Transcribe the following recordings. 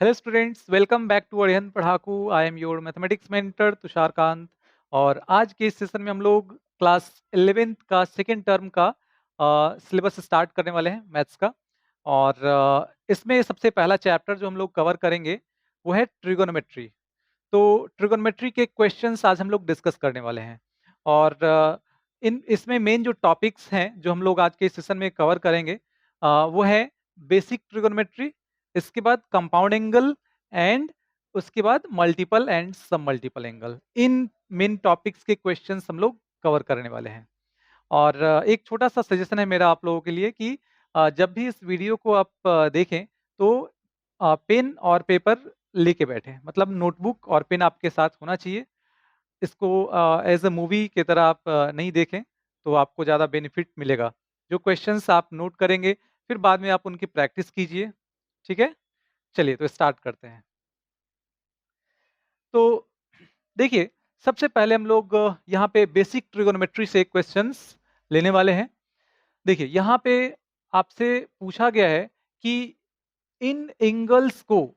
Hello students, welcome back to Arihant Padhaku. I am your mathematics mentor Tushar Kant. और आज के इस सेशन में हम लोग क्लास 11th का सेकेंड टर्म का सिलेबस स्टार्ट करने वाले हैं मैथ्स का। और इसमें सबसे पहला चैप्टर जो हम लोग कवर करेंगे वो है ट्रिगोनोमेट्री। तो ट्रिगोनोमेट्री के क्वेश्चंस आज हम लोग डिस्कस करने वाले हैं। और इन इसमें मेन जो टॉपिक्स हैं जो हम लोग आज के सेशन में कवर करेंगे वो है बेसिक ट्रिगोनोमेट्री, इसके बाद कंपाउंड एंगल एंड उसके बाद मल्टीपल एंड सब मल्टीपल एंगल। इन मेन टॉपिक्स के क्वेश्चंस हम लोग कवर करने वाले हैं। और एक छोटा सा सजेशन है मेरा आप लोगों के लिए कि जब भी इस वीडियो को आप देखें तो पेन और पेपर लेके बैठें, मतलब नोटबुक और पेन आपके साथ होना चाहिए। इसको एज अ मूवी की तरह आप नहीं देखें तो आपको ज़्यादा बेनिफिट मिलेगा। जो क्वेश्चंस आप नोट करेंगे फिर बाद में आप उनकी प्रैक्टिस कीजिए। ठीक है, चलिए तो स्टार्ट करते हैं। तो देखिए, सबसे पहले हम लोग यहाँ पे बेसिक ट्रिगोनोमेट्री से क्वेश्चंस लेने वाले हैं। देखिए यहाँ पे आपसे पूछा गया है कि इन एंगल्स को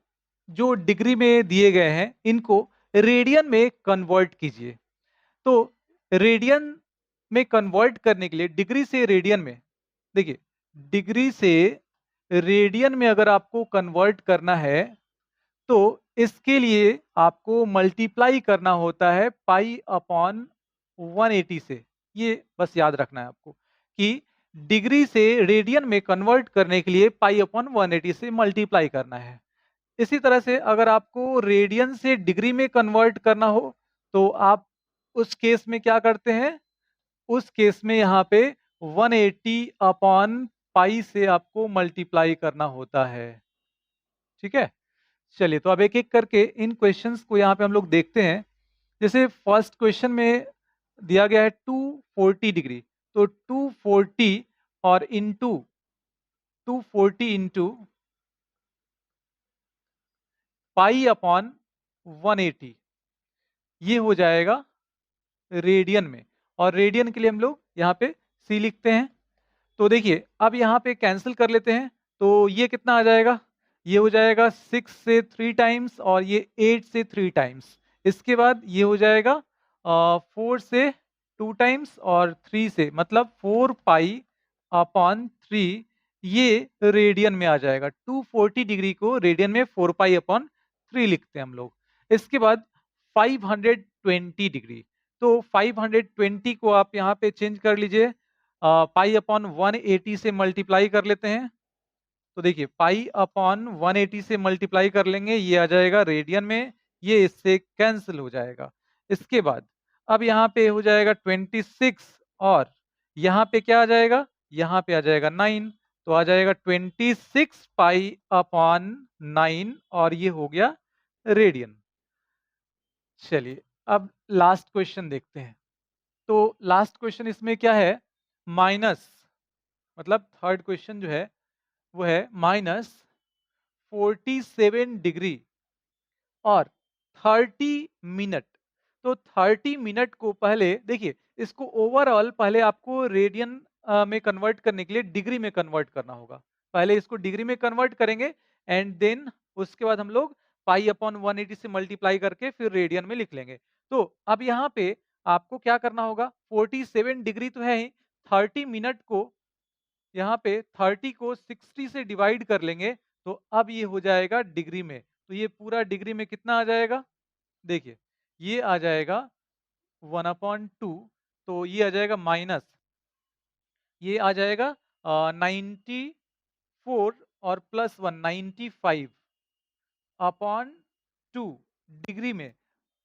जो डिग्री में दिए गए हैं इनको रेडियन में कन्वर्ट कीजिए। तो रेडियन में कन्वर्ट करने के लिए डिग्री से रेडियन में, देखिए डिग्री से रेडियन में अगर आपको कन्वर्ट करना है तो इसके लिए आपको मल्टीप्लाई करना होता है पाई अपॉन 180 से। ये बस याद रखना है आपको कि डिग्री से रेडियन में कन्वर्ट करने के लिए पाई अपॉन 180 से मल्टीप्लाई करना है। इसी तरह से अगर आपको रेडियन से डिग्री में कन्वर्ट करना हो तो आप उस केस में क्या करते हैं, उस केस में यहाँ पे 180 अपॉन पाई से आपको मल्टीप्लाई करना होता है। ठीक है, चलिए तो अब एक एक करके इन क्वेश्चंस को यहाँ पे हम लोग देखते हैं। जैसे फर्स्ट क्वेश्चन में दिया गया है 240 डिग्री, तो 240 और इंटू 240 इंटू पाई अपॉन 180, ये हो जाएगा रेडियन में। और रेडियन के लिए हम लोग यहाँ पे सी लिखते हैं। तो देखिए अब यहाँ पे कैंसिल कर लेते हैं, तो ये कितना आ जाएगा, ये हो जाएगा 6 से 3 टाइम्स और ये 8 से 3 टाइम्स। इसके बाद ये हो जाएगा 4 से 2 टाइम्स और 3 से, मतलब 4 पाई अपॉन 3, ये रेडियन में आ जाएगा। 240 डिग्री को रेडियन में 4 पाई अपॉन 3 लिखते हैं हम लोग। इसके बाद 520 डिग्री, तो 520 को आप यहाँ पे चेंज कर लीजिए, पाई अपॉन 180 से मल्टीप्लाई कर लेते हैं। तो देखिए पाई अपॉन 180 से मल्टीप्लाई कर लेंगे, ये आ जाएगा रेडियन में, ये इससे कैंसिल हो जाएगा। इसके बाद अब यहाँ पे हो जाएगा 26 और यहाँ पे क्या आ जाएगा, यहाँ पे आ जाएगा 9, तो आ जाएगा 26 पाई अपॉन 9 और ये हो गया रेडियन। चलिए अब लास्ट क्वेश्चन देखते हैं। तो लास्ट क्वेश्चन इसमें क्या है, माइनस, मतलब थर्ड क्वेश्चन जो है वो है -47 डिग्री और 30 मिनट। तो 30 मिनट को पहले देखिए, इसको ओवरऑल पहले आपको रेडियन में कन्वर्ट करने के लिए डिग्री में कन्वर्ट करना होगा। पहले इसको डिग्री में कन्वर्ट करेंगे एंड देन उसके बाद हम लोग पाई अपॉन 180 से मल्टीप्लाई करके फिर रेडियन में लिख लेंगे। तो अब यहाँ पे आपको क्या करना होगा, 47 डिग्री तो है ही, 30 मिनट को यहाँ पे 30 को 60 से डिवाइड कर लेंगे, तो अब ये हो जाएगा डिग्री में। तो ये पूरा डिग्री में कितना आ जाएगा, देखिए ये आ जाएगा 1/2, तो ये आ जाएगा माइनस, ये आ जाएगा 94 और +1 95 अपॉन 2 डिग्री में।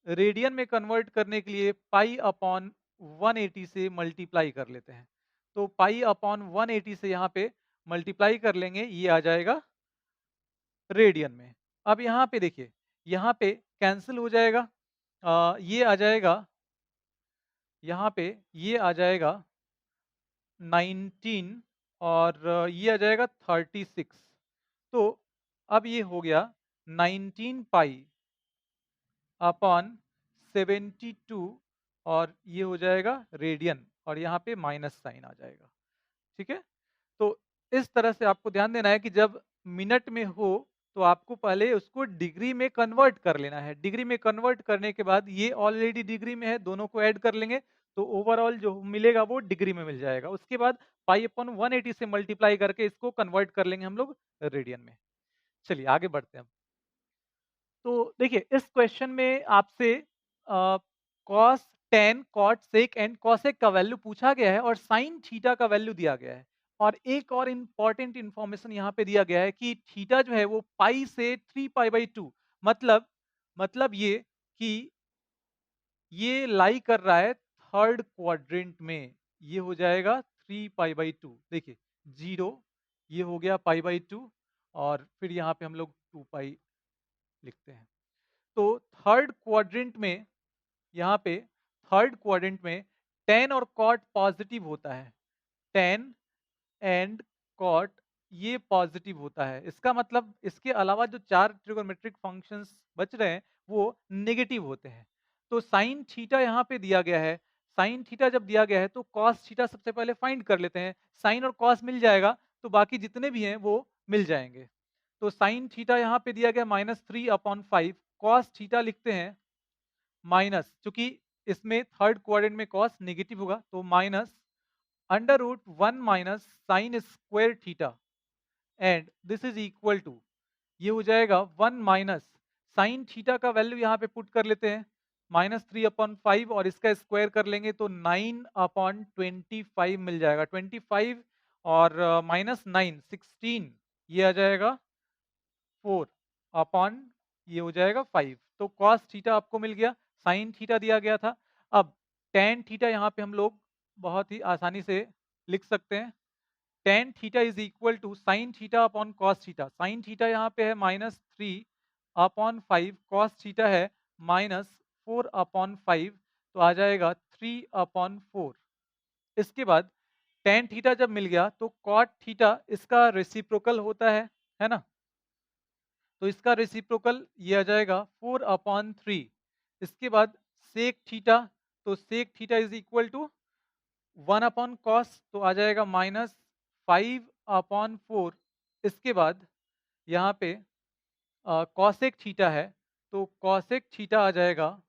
रेडियन में कन्वर्ट करने के लिए पाई अपॉन 180 से मल्टीप्लाई कर लेते हैं। तो पाई अपॉन 180 से यहाँ पे मल्टीप्लाई कर लेंगे, ये आ जाएगा रेडियन में। अब यहाँ पे देखिए, यहाँ पे कैंसिल हो जाएगा, ये आ जाएगा, यहाँ पे ये आ जाएगा 19 और ये आ जाएगा 36। तो अब ये हो गया 19 पाई अपॉन 72 और ये हो जाएगा रेडियन और यहाँ पे माइनस साइन आ जाएगा। ठीक है, तो इस तरह से आपको ध्यान देना है कि जब मिनट में हो तो आपको पहले उसको डिग्री में कन्वर्ट कर लेना है। डिग्री में कन्वर्ट करने के बाद ये ऑलरेडी डिग्री में है, दोनों को ऐड कर लेंगे तो ओवरऑल जो मिलेगा वो डिग्री में मिल जाएगा। उसके बाद पाई अपॉन 180 से मल्टीप्लाई करके इसको कन्वर्ट कर लेंगे हम लोग रेडियन में। चलिए आगे बढ़ते हैं। तो देखिए इस क्वेश्चन में आपसे cos tan cot sec and cosec का वैल्यू पूछा गया है और साइन थीटा का वैल्यू दिया गया है। और एक और इंपॉर्टेंट इंफॉर्मेशन यहाँ पे दिया गया है कि थीटा जो है वो पाई से 3 पाई/2, मतलब ये कि ये लाई कर रहा है थर्ड क्वाड्रेंट में। ये हो जाएगा 3 पाई/2। देखिए 0, ये हो गया पाई/2 और फिर यहाँ पे हम लोग 2 पाई लिखते हैं। तो थर्ड क्वाड्रेंट में, यहाँ पे थर्ड क्वाड्रेंट में टेन और कॉट पॉजिटिव होता है। टेन एंड कॉट ये पॉजिटिव होता है। इसका मतलब इसके अलावा जो चार ट्रिगोनोमेट्रिक फंक्शंस बच रहे हैं वो नेगेटिव होते हैं। तो साइन थीटा यहाँ पे दिया गया है। साइन थीटा जब दिया गया है तो कॉस थीटा सबसे पहले फाइंड कर लेते हैं। साइन और कॉस मिल जाएगा तो बाकी जितने भी हैं वो मिल जाएंगे। तो साइन थीटा यहाँ पे दिया गया -3/5। कॉस थीटा लिखते हैं माइनस, चूंकि इसमें थर्ड क्वाड्रेंट में कॉस नेगेटिव होगा तो minus √1 minus sine square theta and this is equal to, ये हो जाएगा 1 माइनस साइन थीटा का वैल्यू यहाँ पे पुट कर लेते हैं -3/5 और इसका स्क्वायर कर लेंगे तो 9/25 मिल जाएगा। 25 और -9 16, ये आ जाएगा 4 अपॉन, ये हो जाएगा 5। तो कॉस थीटा आपको मिल गया, साइन थीटा दिया गया था। अब टेन थीटा यहाँ पे हम लोग बहुत ही आसानी से लिख सकते हैं। Tan theta is equal to sine theta upon cos theta. Sine theta यहाँ पे है -3/5, कॉस थीटा है -4/5, तो आ जाएगा 3/4। इसके बाद टेन थीटा जब मिल गया तो कॉट थीटा इसका रेसिप्रोकल होता है ना, तो इसका रेसिप्रोकल ये आ जाएगा 4/3। इसके बाद सेक थीटा, तो sec theta is equal to 1/cos, तो आ जाएगा -5/4। इसके बाद यहाँ पे कॉसेक थीटा है तो कॉसेक थीटा आ जाएगा,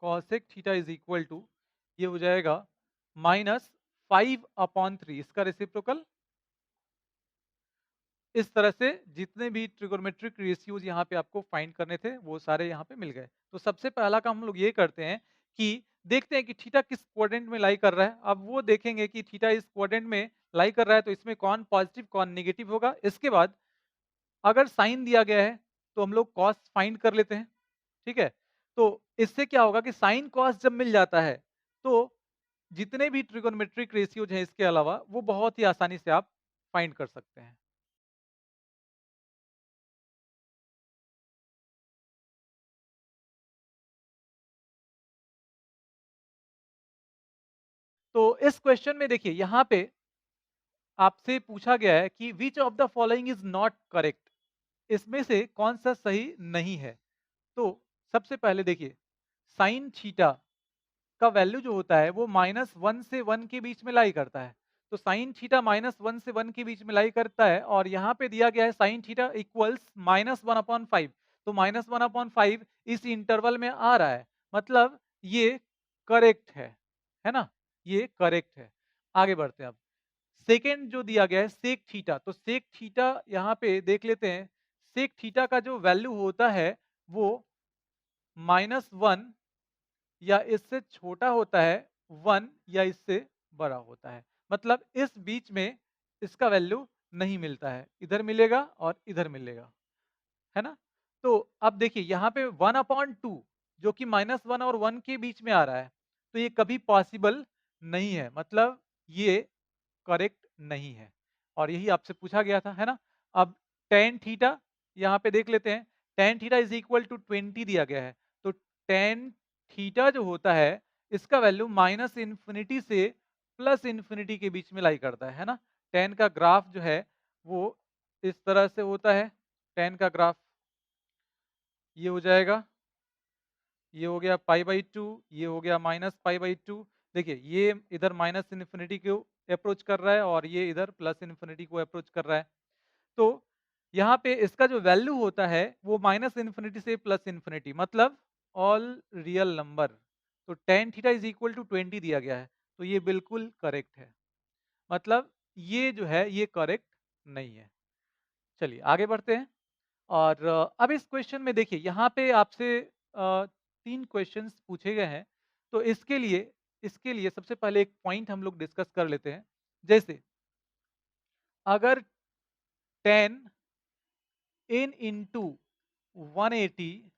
cosec theta is equal to, ये हो जाएगा -5/3। इसका रेसिप्रोकल। इस तरह से जितने भी ट्रिगोनोमेट्रिक रेशियोज यहाँ पे आपको फाइंड करने थे वो सारे यहाँ पे मिल गए। तो सबसे पहला काम हम लोग ये करते हैं कि देखते हैं कि थीटा किस क्वाड्रेंट में लाई कर रहा है। अब वो देखेंगे कि थीटा इस क्वाड्रेंट में लाई कर रहा है तो इसमें कौन पॉजिटिव कौन नेगेटिव होगा। इसके बाद अगर साइन दिया गया है तो हम लोग कॉस फाइंड कर लेते हैं। ठीक है, तो इससे क्या होगा कि साइन कॉस जब मिल जाता है तो जितने भी ट्रिगोनोमेट्रिक रेशियोज हैं इसके अलावा वो बहुत ही आसानी से आप फाइंड कर सकते हैं। तो इस क्वेश्चन में देखिए यहाँ पे आपसे पूछा गया है कि which of the following is not correct, इसमें से कौन सा सही नहीं है। तो सबसे पहले देखिए साइन थीटा का वैल्यू जो होता है वो -1 से 1 के बीच में लाई करता है। तो साइन थीटा -1 से 1 के बीच में लाई करता है और यहाँ पे दिया गया है साइन थीटा इक्वल्स -1/5। तो -1/5 इस इंटरवल में आ रहा है, मतलब ये करेक्ट है ना, ये करेक्ट है। आगे बढ़ते हैं अब। सेकेंड जो दिया गया है सेक थीटा, तो सेक थीटा यहाँ पे देख लेते हैं। सेक थीटा का जो वैल्यू होता है वो -1 या इससे छोटा होता है, 1 या इससे बड़ा होता है। मतलब इस बीच में इसका वैल्यू नहीं मिलता है, इधर मिलेगा और इधर मिलेगा, है ना। तो अब देखिए यहाँ पे 1/2 जो कि -1 और 1 के बीच में आ रहा है, तो ये कभी पॉसिबल नहीं है, मतलब ये करेक्ट नहीं है और यही आपसे पूछा गया था, है ना। अब टेन थीटा यहाँ पे देख लेते हैं। Tan theta is equal to 20 दिया गया है, तो टेन थीटा जो होता है इसका वैल्यू -इन्फिनिटी से +इन्फिनिटी के बीच में लाई करता है ना। टेन का ग्राफ जो है वो इस तरह से होता है। टेन का ग्राफ ये हो जाएगा, ये हो गया पाई/2, ये हो गया -पाई/2। देखिए ये इधर -इन्फिनिटी को अप्रोच कर रहा है और ये इधर +इन्फिनिटी को अप्रोच कर रहा है। तो यहाँ पे इसका जो वैल्यू होता है वो माइनस इन्फिनिटी से प्लस इन्फिनिटी, मतलब ऑल रियल नंबर। तो tan theta is equal to 20 दिया गया है, तो ये बिल्कुल करेक्ट है। मतलब ये जो है ये करेक्ट नहीं है। चलिए आगे बढ़ते हैं। और अब इस क्वेश्चन में देखिए यहाँ पे आपसे 3 क्वेश्चंस पूछे गए हैं। तो इसके लिए सबसे पहले एक पॉइंट हम लोग डिस्कस कर लेते हैं। जैसे अगर 10 n इंटू 180,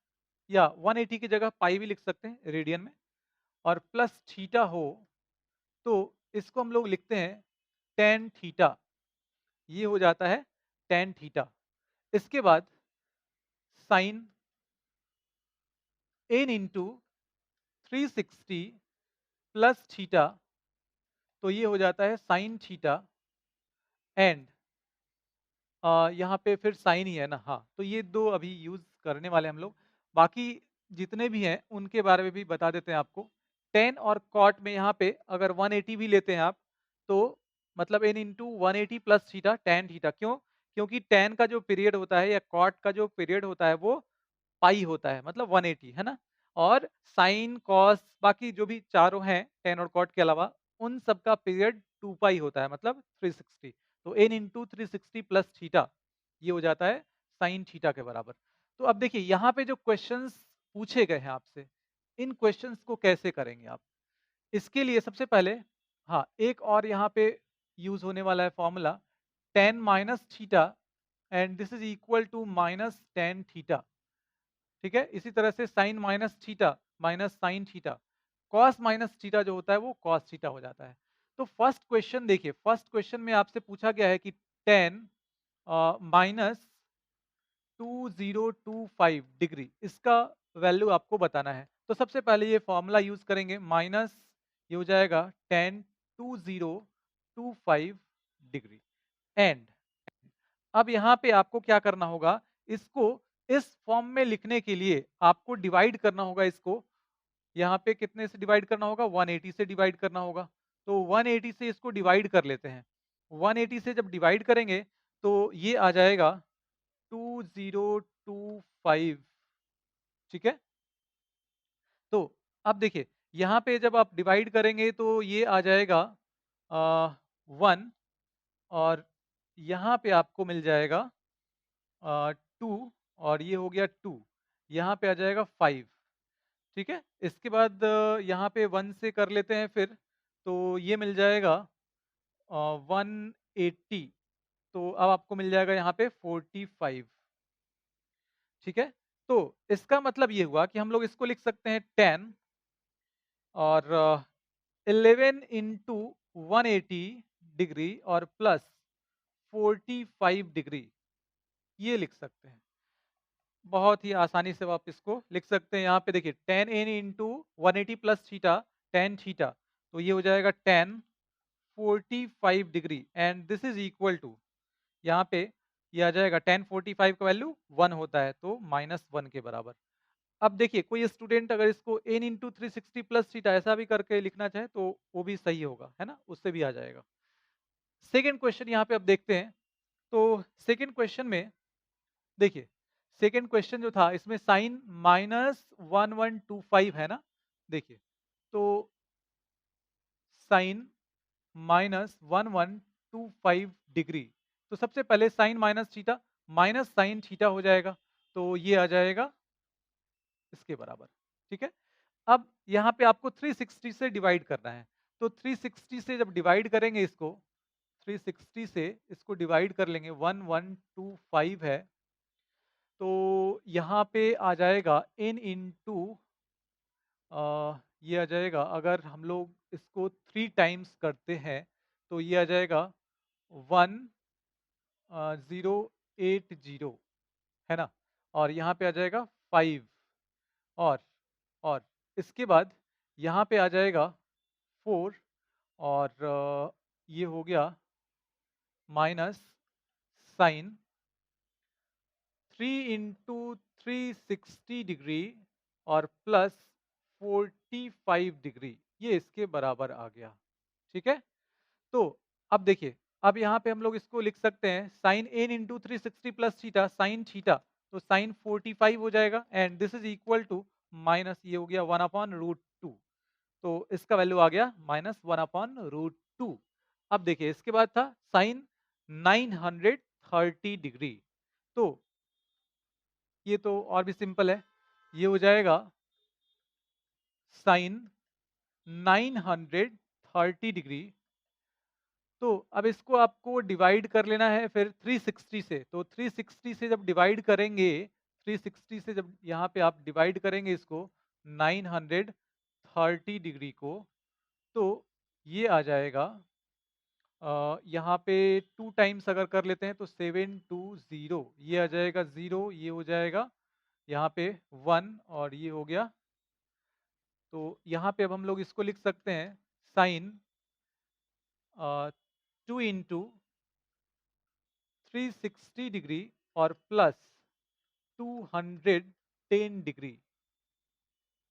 या 180 की जगह पाई भी लिख सकते हैं रेडियन में, और प्लस थीटा हो, तो इसको हम लोग लिखते हैं टेन थीटा। ये हो जाता है टेन थीटा। इसके बाद sine n into 360 plus theta, तो ये हो जाता है साइन थीटा। एंड यहाँ पे फिर साइन ही है ना, हाँ, तो ये दो अभी यूज करने वाले हम लोग। बाकी जितने भी हैं उनके बारे में भी बता देते हैं आपको। टेन और कॉट में यहाँ पे अगर 180 भी लेते हैं आप, तो मतलब n into 180 plus theta tan theta. क्यों? क्योंकि टेन का जो पीरियड होता है या कॉट का जो पीरियड होता है वो पाई होता है, मतलब 180 है ना। और साइन कॉस बाकी जो भी चारों हैं टेन और कॉट के अलावा, उन सब का पीरियड 2 पाई होता है, मतलब 360। तो n इंटू 360 प्लस थीटा, ये हो जाता है साइन थीटा के बराबर। तो अब देखिए यहाँ पे जो क्वेश्चंस पूछे गए हैं आपसे, इन क्वेश्चंस को कैसे करेंगे आप? इसके लिए सबसे पहले, हाँ, एक और यहाँ पे यूज होने वाला है formula, tan minus theta and this is equal to minus tan theta. ठीक है, इसी तरह से sine minus theta minus sine theta, cos minus theta जो होता है वो कॉस थीटा हो जाता है। तो फर्स्ट क्वेश्चन देखिए, फर्स्ट क्वेश्चन में आपसे पूछा गया है कि टेन माइनस 2025 डिग्री, इसका वैल्यू आपको बताना है। तो सबसे पहले ये फॉर्मूला यूज करेंगे, माइनस ये हो जाएगा टेन 2025 डिग्री। एंड अब यहाँ पे आपको क्या करना होगा, इसको इस फॉर्म में लिखने के लिए आपको डिवाइड करना होगा इसको। यहाँ पे कितने से डिवाइड करना होगा? 180 से डिवाइड करना होगा। तो 180 से इसको डिवाइड कर लेते हैं। 180 से जब डिवाइड करेंगे तो ये आ जाएगा 2025। ठीक है, तो अब देखिए यहाँ पे जब आप डिवाइड करेंगे तो ये आ जाएगा 1, और यहाँ पे आपको मिल जाएगा 2, और ये हो गया 2, यहाँ पे आ जाएगा 5। ठीक है, इसके बाद यहाँ पे 1 से कर लेते हैं फिर, तो ये मिल जाएगा 180। तो अब आपको मिल जाएगा यहाँ पे 45। ठीक है, तो इसका मतलब ये हुआ कि हम लोग इसको लिख सकते हैं 10 और 11 इंटू 180 डिग्री और प्लस 45 डिग्री, ये लिख सकते हैं। बहुत ही आसानी से आप इसको लिख सकते हैं। यहाँ पे देखिए 10n into 180 plus theta tan theta, तो ये हो जाएगा 10 45 degree and this is equal to, यहाँ पे ये आ जाएगा 1045 का वैल्यू 1 होता है, तो -1 के बराबर। अब देखिए कोई स्टूडेंट अगर इसको n इंटू 360 प्लस थीटा ऐसा भी करके लिखना चाहे तो वो भी सही होगा, है ना, उससे भी आ जाएगा। सेकेंड क्वेश्चन यहाँ पे अब देखते हैं। तो सेकेंड क्वेश्चन में देखिए, सेकेंड क्वेश्चन जो था इसमें साइन -1125 है ना। देखिए, तो साइन -1125 डिग्री, तो सबसे पहले sine minus theta minus sine theta हो जाएगा, तो ये आ जाएगा इसके बराबर। ठीक है, अब यहाँ पे आपको 360 से डिवाइड करना है। तो 360 से जब डिवाइड करेंगे इसको, 360 से इसको डिवाइड कर लेंगे, 1125 है, तो यहाँ पे आ जाएगा n इंटू ये आ जाएगा, अगर हम लोग इसको 3 टाइम्स करते हैं तो ये आ जाएगा 1080, है ना, और यहाँ पे आ जाएगा 5, और और इसके बाद यहाँ पे आ जाएगा 4, और ये हो गया माइनस साइन 3 इंटू 360 डिग्री और प्लस 45 डिग्री, ये इसके बराबर आ गया। ठीक है, तो अब देखिए अब यहाँ पे हम लोग इसको लिख सकते हैं sine n into 360 plus theta sine theta, तो साइन 45 हो जाएगा and this is equal to minus ये हो गया 1/√2। तो इसका वैल्यू आ गया -1/√2। अब देखिए इसके बाद था साइन 930 डिग्री, तो ये तो और भी सिंपल है, ये हो जाएगा साइन 930 डिग्री। तो अब इसको आपको डिवाइड कर लेना है फिर 360 से, तो 360 से जब डिवाइड करेंगे, 360 से जब यहाँ पे आप डिवाइड करेंगे इसको 930 डिग्री को, तो ये आ जाएगा यहाँ पे 2 टाइम्स अगर कर लेते हैं तो 720, ये आ जाएगा 0, ये हो जाएगा यहाँ पे 1 और ये हो गया। तो यहाँ पे अब हम लोग इसको लिख सकते हैं साइन 2 इंटू 360 डिग्री और प्लस 210 डिग्री,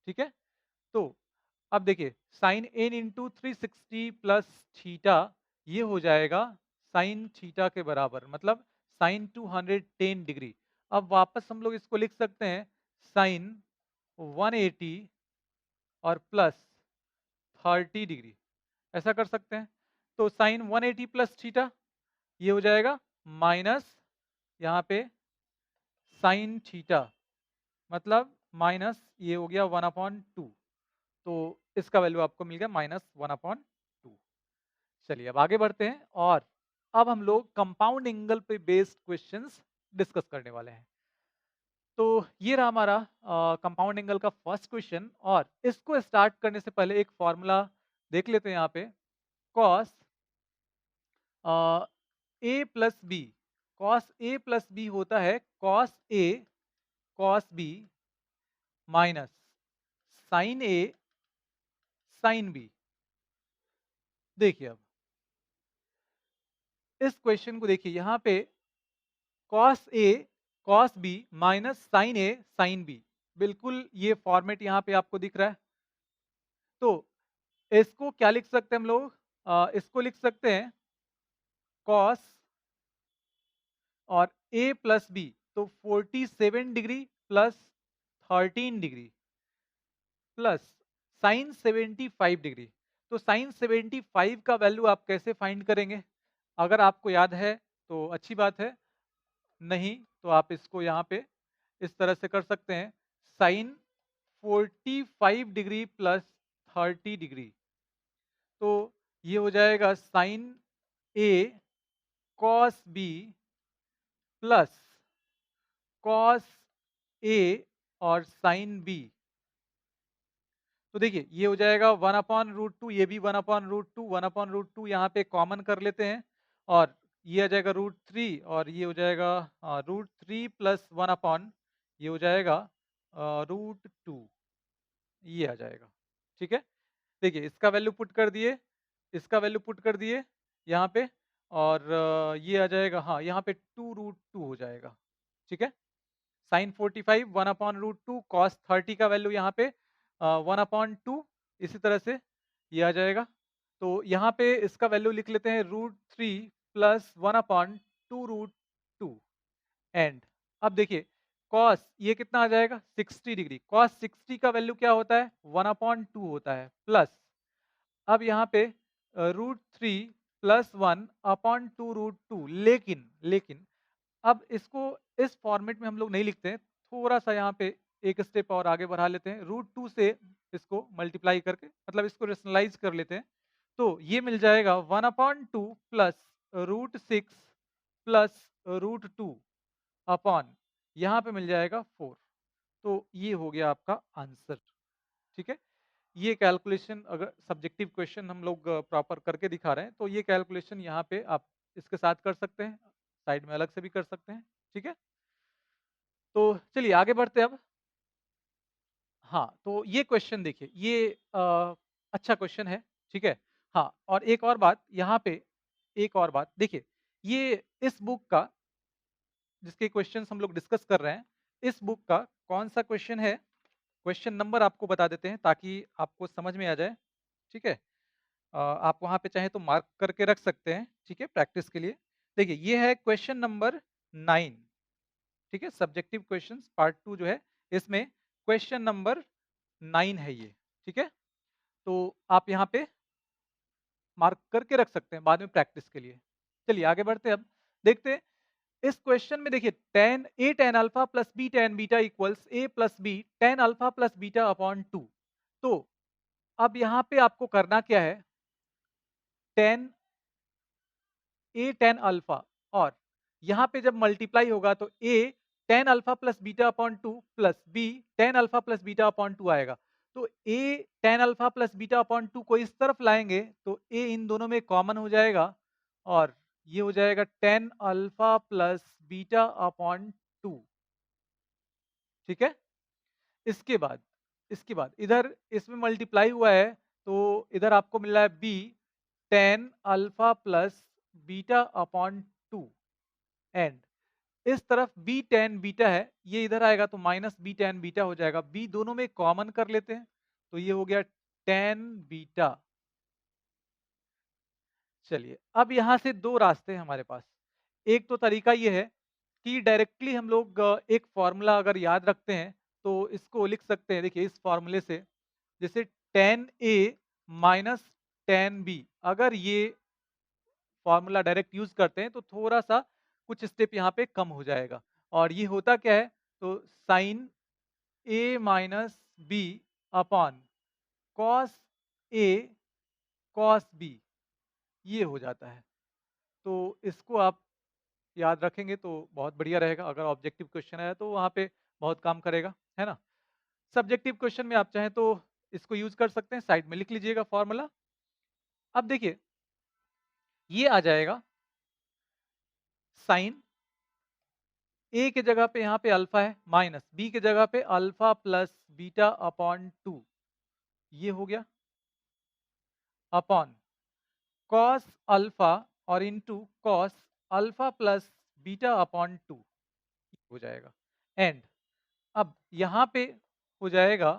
ठीक है। तो अब देखिए sine n into 360 plus theta, ये हो जाएगा साइन थीटा के बराबर, मतलब साइन 210 डिग्री। अब वापस हम लोग इसको लिख सकते हैं साइन 180 और प्लस 30 डिग्री, ऐसा कर सकते हैं। तो साइन 180 प्लस थीटा ये हो जाएगा माइनस यहाँ पे साइन थीटा, मतलब माइनस ये हो गया 1/2। तो इसका वैल्यू आपको मिल गया -1/2। चलिए अब आगे बढ़ते हैं और अब हम लोग कंपाउंड एंगल पे बेस्ड क्वेश्चंस डिस्कस करने वाले हैं। तो ये रहा हमारा कंपाउंड एंगल का फर्स्ट क्वेश्चन, और इसको स्टार्ट करने से पहले एक फॉर्मूला देख लेते हैं यहाँ पे। Cos A plus B, cos A plus B होता है cos A cos B minus sine A sine B. देखिए अब इस क्वेश्चन को देखिए, यहाँ पे cos A cos B minus sine A sine B, बिल्कुल ये फॉर्मेट यहाँ पे आपको दिख रहा है। तो इसको क्या लिख सकते हैं हम लोग, इसको लिख सकते हैं कॉस और ए प्लस बी, तो 47 degree plus 13 degree plus sign 75 degree. तो साइन 75 का वैल्यू आप कैसे फाइंड करेंगे? अगर आपको याद है तो अच्छी बात है, नहीं तो आप इसको यहाँ पे इस तरह से कर सकते हैं साइन 45 डिग्री प्लस 30 डिग्री, तो ये हो जाएगा साइन ए कॉस बी प्लस कॉस ए और साइन बी। तो देखिए ये हो जाएगा 1/√2, ये भी 1/√2, 1/√2 यहाँ पे कॉमन कर लेते हैं और ये आ जाएगा √3 और ये हो जाएगा √3 प्लस 1/, ये हो जाएगा √2, ये आ जाएगा, ठीक है। देखिए इसका वैल्यू पुट कर दिए, इसका वैल्यू पुट कर दिए यहाँ पे, और ये आ जाएगा, हाँ यहाँ पे 2√2 हो जाएगा, ठीक है। साइन 45 1/√2, कॉस 30 का वैल्यू यहाँ पे 1/2, इसी तरह से ये आ जाएगा। तो यहाँ पे इसका वैल्यू लिख लेते हैं √3 प्लस 1/2√2 एंड अब देखिए कॉस ये कितना आ जाएगा 60 डिग्री, कॉस 60 का वैल्यू क्या होता है 1/2 होता है, प्लस अब यहाँ पे √3 प्लस 1/2√2, लेकिन लेकिन अब इसको इस फॉर्मेट में हम लोग नहीं लिखते हैं, थोड़ा सा यहाँ पे एक स्टेप और आगे बढ़ा लेते हैं, √2 से इसको मल्टीप्लाई करके, मतलब इसको रेशनलाइज कर लेते हैं। तो ये मिल जाएगा 1/2 प्लस √6 प्लस √2 अपॉन यहाँ पे मिल जाएगा 4। तो ये हो गया आपका आंसर, ठीक है। ये कैलकुलेशन अगर सब्जेक्टिव क्वेश्चन हम लोग प्रॉपर करके दिखा रहे हैं, तो ये कैलकुलेशन यहाँ पे आप इसके साथ कर सकते हैं, साइड में अलग से भी कर सकते हैं, ठीक है। तो चलिए आगे बढ़ते हैं अब। हाँ, तो ये क्वेश्चन देखिए, ये अच्छा क्वेश्चन है, ठीक है। हाँ, और एक और बात यहाँ पे, एक और बात देखिए, ये इस बुक का जिसके क्वेश्चंस हम लोग डिस्कस कर रहे हैं, इस बुक का कौन सा क्वेश्चन है, क्वेश्चन नंबर आपको बता देते हैं ताकि आपको समझ में आ जाए, ठीक है। आप वहाँ पे चाहें तो मार्क करके रख सकते हैं, ठीक है, प्रैक्टिस के लिए। देखिए ये है क्वेश्चन नंबर 9, ठीक है, सब्जेक्टिव क्वेश्चंस पार्ट 2 जो है, इसमें क्वेश्चन नंबर 9 है ये, ठीक है। तो आप यहाँ पे मार्क करके रख सकते हैं बाद में प्रैक्टिस के लिए। चलिए आगे बढ़ते हैं अब, देखते हैं इस क्वेश्चन में। देखिए tan alpha plus b tan beta equals a plus b tan alpha plus beta upon 2। तो अब यहाँ पे आपको करना क्या है, tan tan अल्फा, और यहाँ पे जब मल्टीप्लाई होगा तो a tan alpha plus beta upon 2 plus b tan alpha plus beta upon 2 आएगा। तो a tan alpha plus beta upon 2 को इस तरफ लाएंगे तो a इन दोनों में कॉमन हो जाएगा, और ये हो जाएगा tan alpha plus beta upon 2, ठीक है। इसके बाद इधर इसमें मल्टीप्लाई हुआ है, तो इधर आपको मिल रहा है b tan alpha plus beta upon 2, and इस तरफ b tan बीटा है, ये इधर आएगा तो माइनस b tan बीटा हो जाएगा। b दोनों में कॉमन कर लेते हैं तो ये हो गया tan बीटा। चलिए अब यहां से दो रास्ते हैं हमारे पास। एक तो तरीका ये है कि डायरेक्टली हम लोग एक फॉर्मूला अगर याद रखते हैं तो इसको लिख सकते हैं। देखिए इस फॉर्मूले से, जैसे tan a minus tan b, अगर ये फॉर्मूला डायरेक्ट यूज करते हैं तो थोड़ा सा कुछ स्टेप यहाँ पे कम हो जाएगा। और ये होता क्या है, तो sine a minus B upon cos a cos b, ये हो जाता है। तो इसको आप याद रखेंगे तो बहुत बढ़िया रहेगा। अगर ऑब्जेक्टिव क्वेश्चन आया तो वहाँ पे बहुत काम करेगा, है ना। सब्जेक्टिव क्वेश्चन में आप चाहें तो इसको यूज कर सकते हैं, साइड में लिख लीजिएगा फॉर्मूला। अब देखिए ये आ जाएगा साइन ए के जगह पे यहाँ पे अल्फा है, माइनस बी के जगह पे अल्फा प्लस बीटा अपॉन 2, ये हो गया, अपॉन कॉस अल्फा और into cos alpha plus beta upon 2 हो जाएगा। एंड अब यहाँ पे हो जाएगा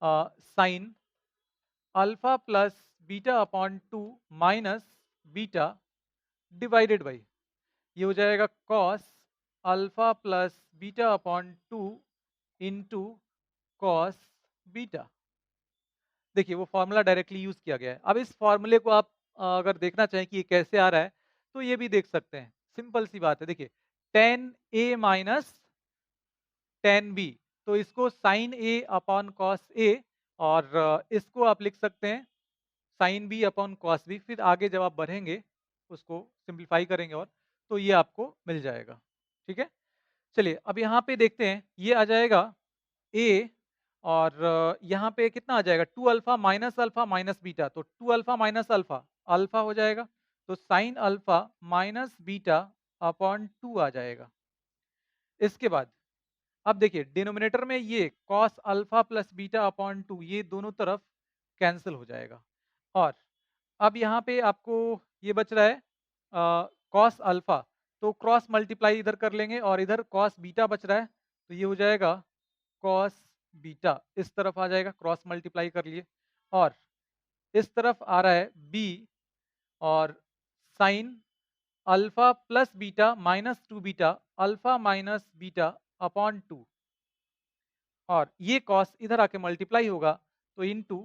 sign alpha plus beta upon 2 minus beta divided by, ये हो जाएगा cos alpha plus beta upon 2 into cos beta. देखिए वो फॉर्मूला डायरेक्टली यूज किया गया है। अब इस फॉर्मूले को आप अगर देखना चाहें कि ये कैसे आ रहा है तो ये भी देख सकते हैं, सिंपल सी बात है। देखिए tan a minus tan b, तो इसको sine a upon cos a, और इसको आप लिख सकते हैं sine b upon cos b। फिर आगे जब आप बढ़ेंगे उसको सिंप्लीफाई करेंगे और तो ये आपको मिल जाएगा, ठीक है। चलिए अब यहाँ पे देखते हैं, ये आ जाएगा a, और यहाँ पे कितना आ जाएगा 2 अल्फा माइनस बीटा, तो 2 अल्फा माइनस अल्फा अल्फा हो जाएगा, तो sine alpha minus beta upon 2 आ जाएगा। इसके बाद अब देखिए डिनोमिनेटर में ये cos alpha plus beta upon 2, ये दोनों तरफ कैंसिल हो जाएगा। और अब यहाँ पे आपको ये बच रहा है कॉस अल्फा, तो क्रॉस मल्टीप्लाई इधर कर लेंगे, और इधर कॉस बीटा बच रहा है तो ये हो जाएगा कॉस बीटा, इस तरफ आ जाएगा, क्रॉस मल्टीप्लाई कर लिए। और इस तरफ आ रहा है बी, और sign alpha plus beta minus 2 beta alpha minus beta upon 2, और ये कॉस इधर आके मल्टीप्लाई होगा तो इनटू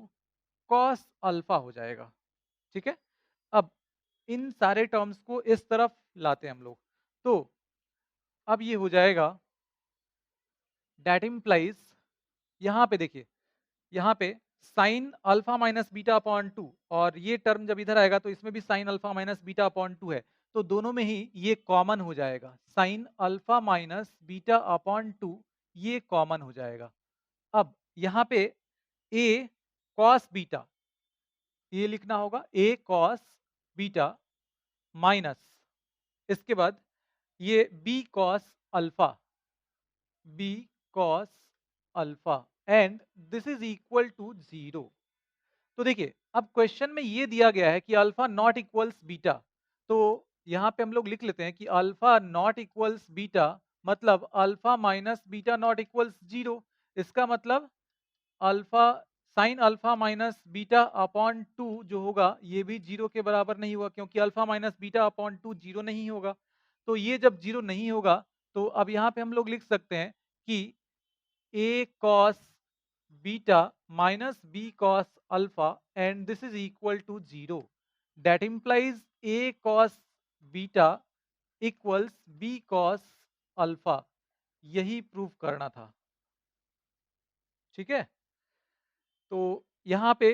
कॉस अल्फा हो जाएगा, ठीक है। अब इन सारे टर्म्स को इस तरफ लाते हैं हम लोग, तो अब ये हो जाएगा दैट इम्प्लाइज, यहाँ पे देखिए यहाँ पे sign alpha minus beta upon 2, और ये टर्म जब इधर आएगा तो इसमें भी sign alpha minus beta upon 2 है, तो दोनों में ही ये कॉमन हो जाएगा, sign alpha minus beta upon 2 ये कॉमन हो जाएगा। अब यहाँ पे a कॉस बीटा, ये लिखना होगा a कॉस बीटा माइनस, इसके बाद ये b cos alpha, b cos alpha, and this is equal to 0। तो देखिए अब क्वेश्चन में ये दिया गया है कि अल्फा नॉट इक्वल्स बीटा, तो यहाँ पे हम लोग लिख लेते हैं कि अल्फा नॉट इक्वल्स बीटा मतलब alpha minus beta not equals 0। इसका मतलब alpha sign alpha minus beta upon 2 जो होगा ये भी 0 के बराबर नहीं होगा, क्योंकि अल्फा माइनस बीटा अपॉन 2 0 नहीं होगा। तो ये जब 0 नहीं होगा तो अब यहाँ पे हम लोग लिख सकते हैं कि a cos beta minus b cos alpha and this is equal to 0। That implies a cos beta equals b cos alpha. यही प्रूफ करना था। ठीक है, तो यहाँ पे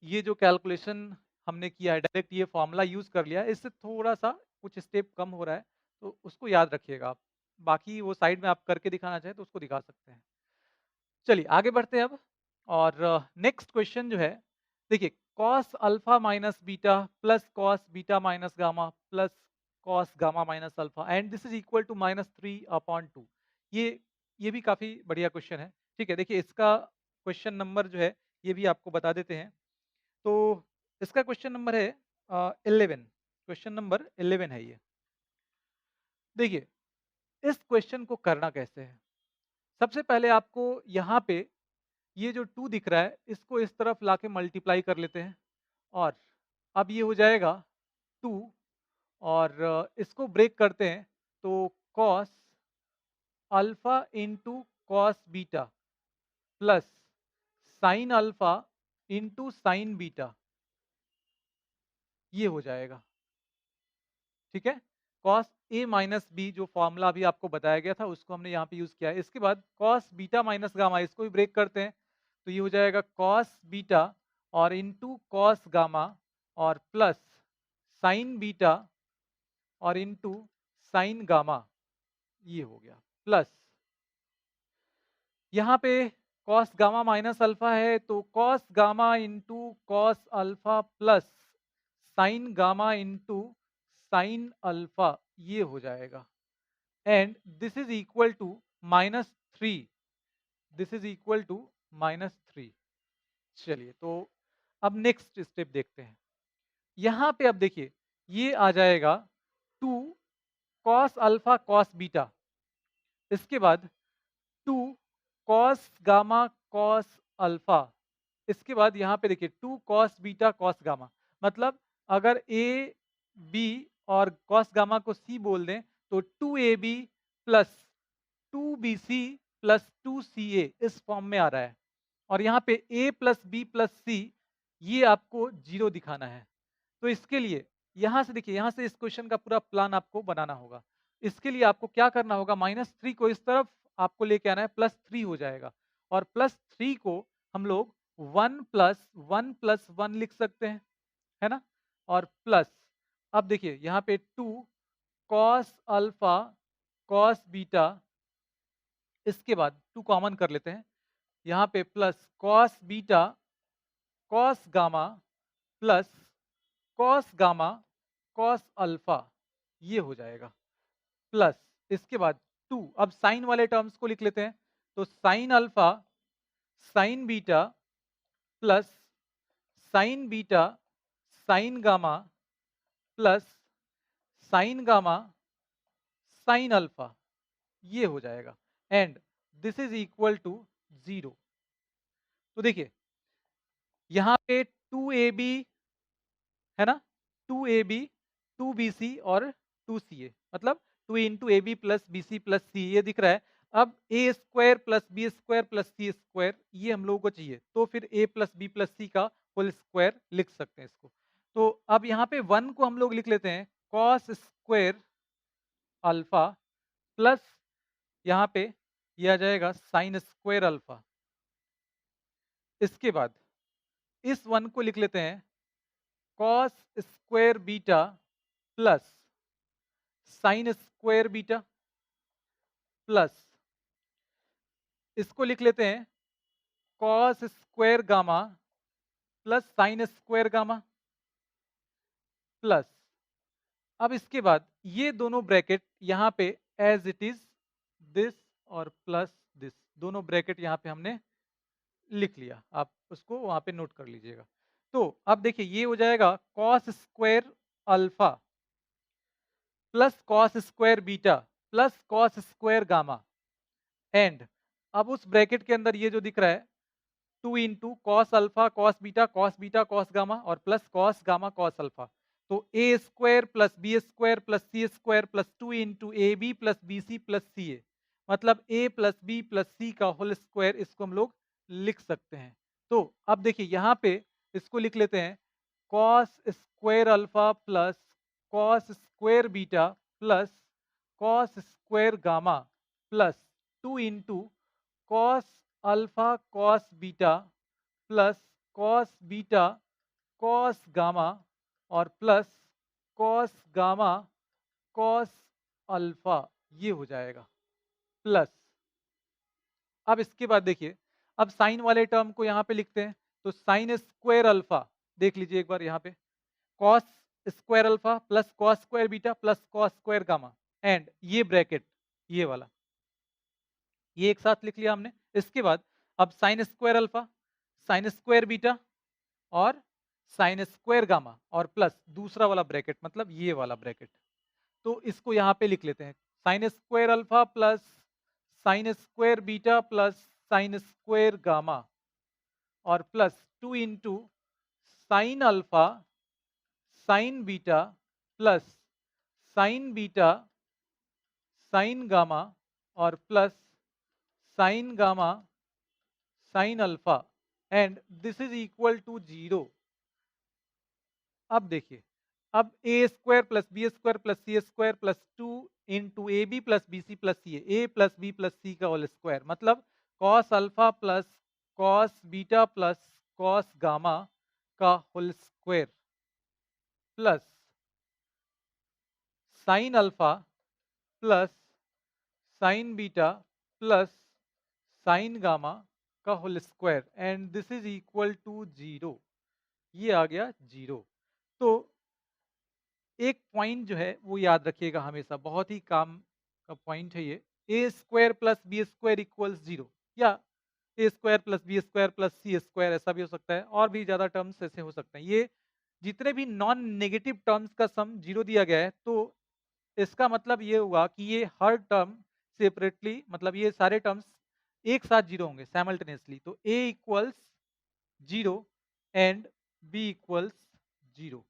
ये जो कैलकुलेशन हमने किया है डायरेक्ट ये फॉर्मूला यूज कर लिया है, इससे थोड़ा सा कुछ स्टेप कम हो रहा है, तो उसको याद रखिएगा आप। बाकी वो साइड में आप करके दिखाना चाहें तो उसको दिखा सकते हैं। चलिए आगे बढ़ते हैं अब। और नेक्स्ट क्वेश्चन जो है, देखिए cos alpha minus beta plus cos beta minus gamma plus cos gamma minus alpha and this is equal to -3/2। ये भी काफी बढ़िया क्वेश्चन है। ठीक है, देखिए इसका क्वेश्चन नंबर जो है ये भी आपको बता देते हैं। तो इसका क्वेश्चन नंबर है 11। क्वेश्चन नंबर 11 है ये। देखिए इस क्वेश्चन को करना कैसे है। सबसे पहले आपको यहाँ पे ये जो 2 दिख रहा है इसको इस तरफ लाके मल्टीप्लाई कर लेते हैं, और अब ये हो जाएगा 2, और इसको ब्रेक करते हैं तो cos alpha into cos beta plus sine alpha into sine beta, ये हो जाएगा। ठीक है, कॉस ए माइनस बी जो फॉर्मूला अभी आपको बताया गया था उसको हमने यहाँ पे यूज किया है। इसके बाद कॉस बीटा माइनस गामा, इसको भी ब्रेक करते हैं तो ये हो जाएगा कॉस बीटा और इंटू कॉस गामा और प्लस साइन बीटा और इंटू साइन गामा, ये हो गया। प्लस यहाँ पे कॉस गामा माइनस अल्फा है तो cos gamma into cos alpha plus sine gamma into sine alpha, ये हो जाएगा। And this is equal to -3। This is equal to -3। चलिए तो अब नेक्स्ट स्टेप देखते हैं। यहां पे अब देखिए ये आ जाएगा 2 कॉस अल्फा कॉस बीटा, इसके बाद 2 कॉस गामा कॉस अल्फा, इसके बाद यहाँ पे देखिए 2 कॉस बीटा कॉस गामा। मतलब अगर ए बी और कॉस गामा को सी बोल दें तो 2ab plus 2bc plus 2ca इस फॉर्म में आ रहा है। और यहाँ पे a plus B plus C ये आपको 0 दिखाना है। तो इसके लिए यहाँ से देखिए, यहाँ से इस क्वेश्चन का पूरा प्लान आपको बनाना होगा। इसके लिए आपको क्या करना होगा, -3 को इस तरफ आपको लेके आना है, +3 हो जाएगा। और +3 को हम लोग 1 प्लस 1 प्लस 1 लिख सकते हैं, है ना। और प्लस अब देखिए यहाँ पे 2 कॉस अल्फा कॉस बीटा, इसके बाद 2 कॉमन कर लेते हैं, यहाँ पे plus cos beta cos gamma plus cos gamma cos alpha, ये हो जाएगा। प्लस इसके बाद 2, अब साइन वाले टर्म्स को लिख लेते हैं तो sine alpha sine beta plus sine beta sine gamma plus sine gamma sine alpha, ये हो जाएगा। And this is equal to 0। तो देखिए यहाँ पे 2ab है ना, 2ab 2bc और 2ca, मतलब 2 into A B plus B C plus C ये दिख रहा है। अब A square plus B square plus C square ये हम लोगों को चाहिए, तो फिर A plus B plus C का होल स्क्वायर लिख सकते हैं इसको। तो अब यहाँ पे 1 को हम लोग लिख लेते हैं कॉस स्क्वायर अल्फा प्लस यहाँ पे ये आ जाएगा साइन स्क्वायर अल्फा। इसके बाद इस 1 को लिख लेते हैं cos square beta plus sine square beta plus इसको लिख लेते हैं cos square gamma plus sine square gamma plus, अब इसके बाद ये दोनों ब्रैकेट यहाँ पे एज इट इज दिस और प्लस दिस, दोनों ब्रैकेट यहाँ पे हमने लिख लिया, आप उसको वहां पे नोट कर लीजिएगा। तो अब देखिए ये हो जाएगा cos square alpha plus cos square beta plus cos square gamma. And अब उस ब्रैकेट के अंदर ये जो दिख रहा है 2 into cos alpha cos beta cos gamma और plus cos gamma cos alpha. तो A square plus B square plus C square plus 2 into A B plus B C plus C A, मतलब A plus B plus C का whole square, इसको हम लोग लिख सकते हैं। तो अब देखिए यहाँ पे इसको लिख लेते हैं cos square alpha plus cos square beta plus cos square gamma plus 2 into cos alpha cos beta plus cos beta cos gamma और plus cos gamma cos alpha, ये हो जाएगा प्लस। अब इसके बाद देखिए, अब साइन वाले टर्म को यहाँ पे लिखते हैं, तो साइन स्क्वायर अल्फा देख लीजिए एक बार यहाँ पे, cos square alpha plus cos square beta plus cos square gamma and ये ब्रैकेट, ये वाला, ये एक साथ लिख लिया हमने। इसके बाद अब sign square alpha, sign square beta और साइन स्क्वायर गामा और प्लस दूसरा वाला ब्रैकेट, मतलब ये वाला ब्रैकेट। तो इसको यहाँ पे लिख लेते हैं, sine square alpha plus sine square beta plus sine square gamma और plus 2 into sine alpha sine beta plus sine beta sine gamma और plus sine gamma sine alpha and this is equal to 0। अब देखिए, अब A square plus B square plus C square plus 2 into A B plus B C plus C A plus B plus C का whole square, मतलब cos alpha plus cos beta plus cos gamma का whole square plus sine alpha plus sine beta plus sine gamma का whole square and this is equal to 0। ये आ गया 0। तो एक point जो है वो याद रखिएगा हमेशा, बहुत ही काम का पॉइंट है ये, A square plus B square equals 0 या A square plus B square plus C square, ऐसा भी हो सकता है, और भी ज्यादा टर्म्स ऐसे हो सकते हैं। ये जितने भी नॉन नेगेटिव टर्म्स का सम 0 दिया गया है, तो इसका मतलब ये हुआ कि ये हर टर्म सेपरेटली, मतलब ये सारे टर्म्स एक साथ 0 होंगे साइमल्टेनियसली। तो A equals 0 and B equals 0।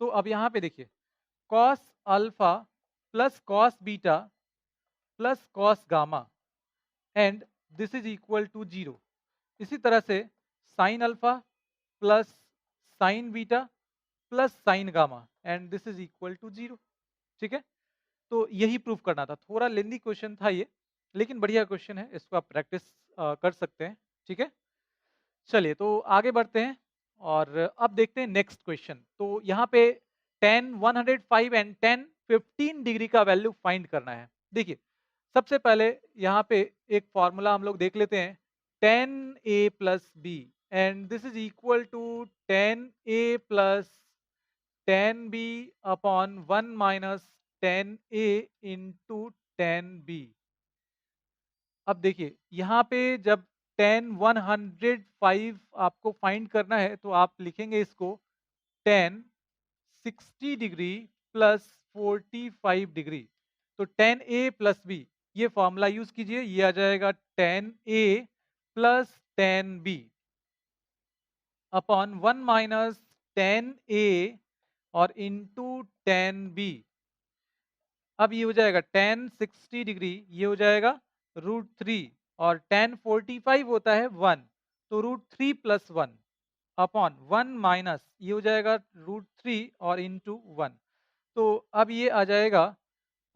तो अब यहाँ पे देखिए, cos alpha plus cos beta plus cos gamma and this is equal to 0। इसी तरह से sine alpha plus sine beta plus sine gamma and this is equal to 0। ठीक है, तो यही प्रूफ करना था। थोड़ा लेंदी क्वेश्चन था ये, लेकिन बढ़िया क्वेश्चन है, इसको आप प्रैक्टिस कर सकते हैं। ठीक है, चलिए तो आगे बढ़ते हैं और अब देखते हैं नेक्स्ट क्वेश्चन। तो यहाँ पे 10 105 एंड 10 15 डिग्री का वैल्यू फाइंड करना है। देखिए, सबसे पहले यहाँ पे एक फॉर्मूला हम लोग देख लेते हैं, 10a plus B and this is equal to 10a plus 10b upon 1 minus 10a into 10b। अब देखिए, यहाँ पे जब 10 105 आपको फाइंड करना है, तो आप लिखेंगे इसको 10 60 डिग्री प्लस 45 डिग्री। तो 10a प्लस बी, ये फॉर्मूला यूज कीजिए, ये आ जाएगा 10a plus 10b upon 1 minus 10a और इंटू 10b। अब ये हो जाएगा 10 60 डिग्री, ये हो जाएगा √3 और 10 45 होता है 1, तो √3 प्लस 1 अपॉन 1 माइनस, ये हो जाएगा √3 और इंटू 1। तो अब ये आ जाएगा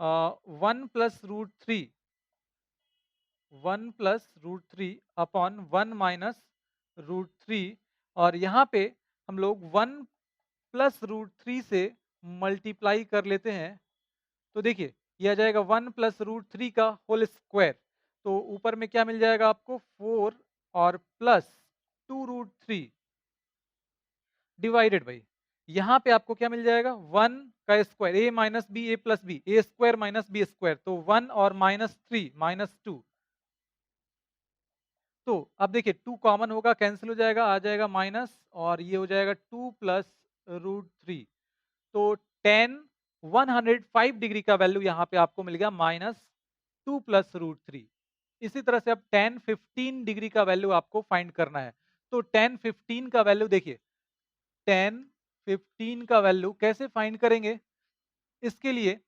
1 प्लस √3, 1 प्लस √3 अपॉन 1 माइनस √3, और यहाँ पे हम लोग 1 प्लस √3 से मल्टीप्लाई कर लेते हैं। तो देखिए, ये आ जाएगा 1 प्लस √3 का होल स्क्वायर, तो ऊपर में क्या मिल जाएगा आपको 4 और प्लस 2√3 डिवाइडेड बाई, यहाँ पे आपको क्या मिल जाएगा 1 का स्क्वायर, ए माइनस बी ए प्लस बी, ए स्क्वायर माइनस बी स्क्वायर, तो 1 और माइनस 3 माइनस 2। तो अब देखिए 2 कॉमन होगा, कैंसिल हो जाएगा, आ जाएगा माइनस, और ये हो जाएगा 2 प्लस √3। तो 10 105 डिग्री का वैल्यू यहाँ पे आपको मिल गया -2 प्लस √3। इसी तरह से अब tan 15 डिग्री का वैल्यू आपको फाइंड करना है। तो tan 15 का वैल्यू देखिए, tan 15 का वैल्यू कैसे फाइंड करेंगे? इसके लिए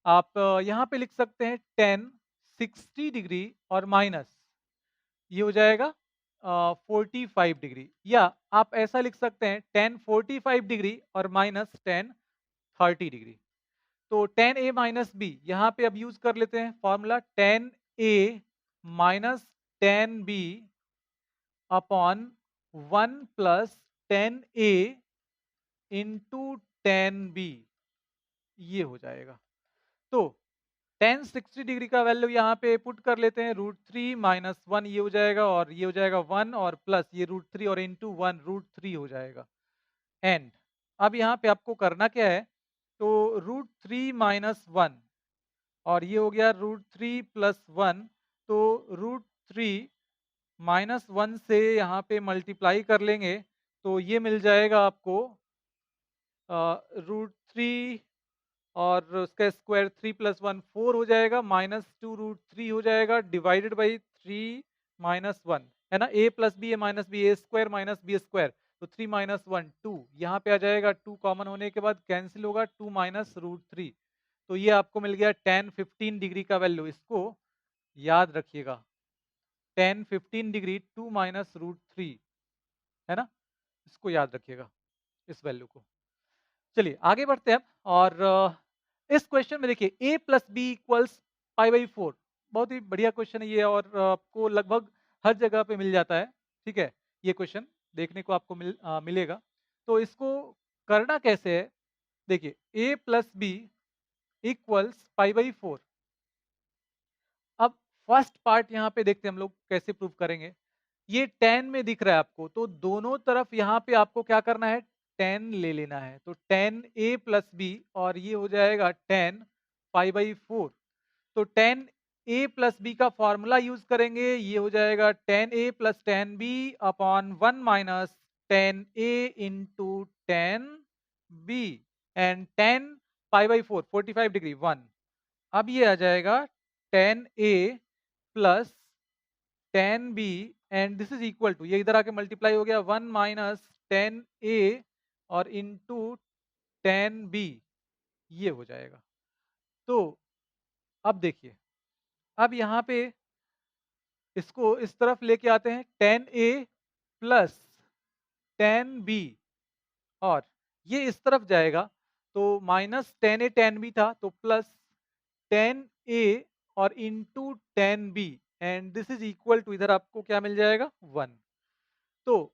आप यहाँ पे लिख सकते हैं tan 60 डिग्री और माइनस ये हो जाएगा 45 डिग्री, या आप ऐसा लिख सकते हैं tan 45 डिग्री और माइनस tan 30 डिग्री। तो tan a माइनस बी यहाँ पे अब यूज कर लेते हैं formula tan a minus tan b upon 1 plus tan a into tan b, ये हो जाएगा। तो tan 60 डिग्री का वैल्यू यहाँ पे पुट कर लेते हैं, √3 माइनस 1 ये हो जाएगा, और ये हो जाएगा 1 और प्लस ये √3 और इंटू 1 √3 हो जाएगा। एंड अब यहाँ पे आपको करना क्या है, तो √3 माइनस 1 और ये हो गया √3 प्लस 1, तो √3 माइनस 1 से यहाँ पे मल्टीप्लाई कर लेंगे तो ये मिल जाएगा आपको √3 और उसका स्क्वायर 3 प्लस 1 4 हो जाएगा, -2 √3 हो जाएगा, डिवाइडेड बाई 3 माइनस 1 है ना, a plus B A minus B A square minus B square, तो 3 माइनस 1 2, यहाँ पे आ जाएगा 2 कॉमन होने के बाद कैंसिल होगा 2 माइनस √3, तो ये आपको मिल गया tan 15 डिग्री का वैल्यू। इसको याद रखिएगा, tan 15 डिग्री 2 माइनस √3 है ना, इसको याद रखिएगा इस वैल्यू को। चलिए आगे बढ़ते हैं अब, और इस क्वेश्चन में देखिए a प्लस बी इक्वल्स π/4, बहुत ही बढ़िया क्वेश्चन है ये, और आपको लगभग हर जगह पे मिल जाता है। ठीक है, ये क्वेश्चन देखने को आपको मिलेगा। तो इसको करना कैसे है, देखिए a प्लस बी इक्वल्स π/4। अब फर्स्ट पार्ट यहाँ पे देखते हैं हम लोग कैसे प्रूव करेंगे। ये tan में दिख रहा है आपको, तो दोनों तरफ यहाँ पे आपको क्या करना है, tan ले लेना है। तो tan a प्लस बी और ये हो जाएगा tan π/4। तो tan a प्लस बी का फॉर्मूला यूज करेंगे, ये हो जाएगा tan a plus tan b upon 1 minus tan a into tan b, and tan π/4 45 degree 1। अब ये आ जाएगा tan a plus tan b and this is equal to, ये इधर आके मल्टीप्लाई हो गया 1 माइनस tan a और इंटू tan b, ये हो जाएगा। तो अब देखिए, अब यहाँ पे इसको इस तरफ लेके आते हैं, tan a plus tan b, और ये इस तरफ जाएगा तो minus tan a tan b था, तो प्लस tan a और into tan b, and this is equal to, इधर आपको क्या मिल जाएगा 1। तो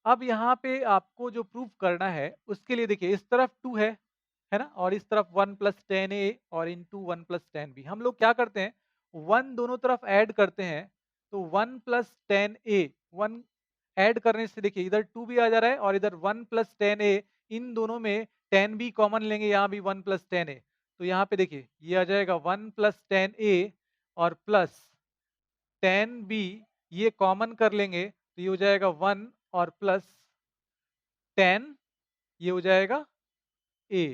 अब यहाँ पे आपको जो प्रूफ करना है उसके लिए देखिए, इस तरफ 2 है ना, और इस तरफ 1 प्लस tan a और इंटू 1 प्लस tan b। हम लोग क्या करते हैं, 1 दोनों तरफ ऐड करते हैं, तो 1 प्लस tan a, 1 ऐड करने से देखिए इधर 2 भी आ जा रहा है और इधर 1 प्लस tan a, इन दोनों में tan b कॉमन लेंगे, यहाँ भी 1 प्लस tan a, तो यहाँ पे देखिए ये आ जाएगा 1 प्लस tan a और प्लस tan b, ये कॉमन कर लेंगे तो ये हो जाएगा 1 और प्लस tan, ये हो जाएगा a,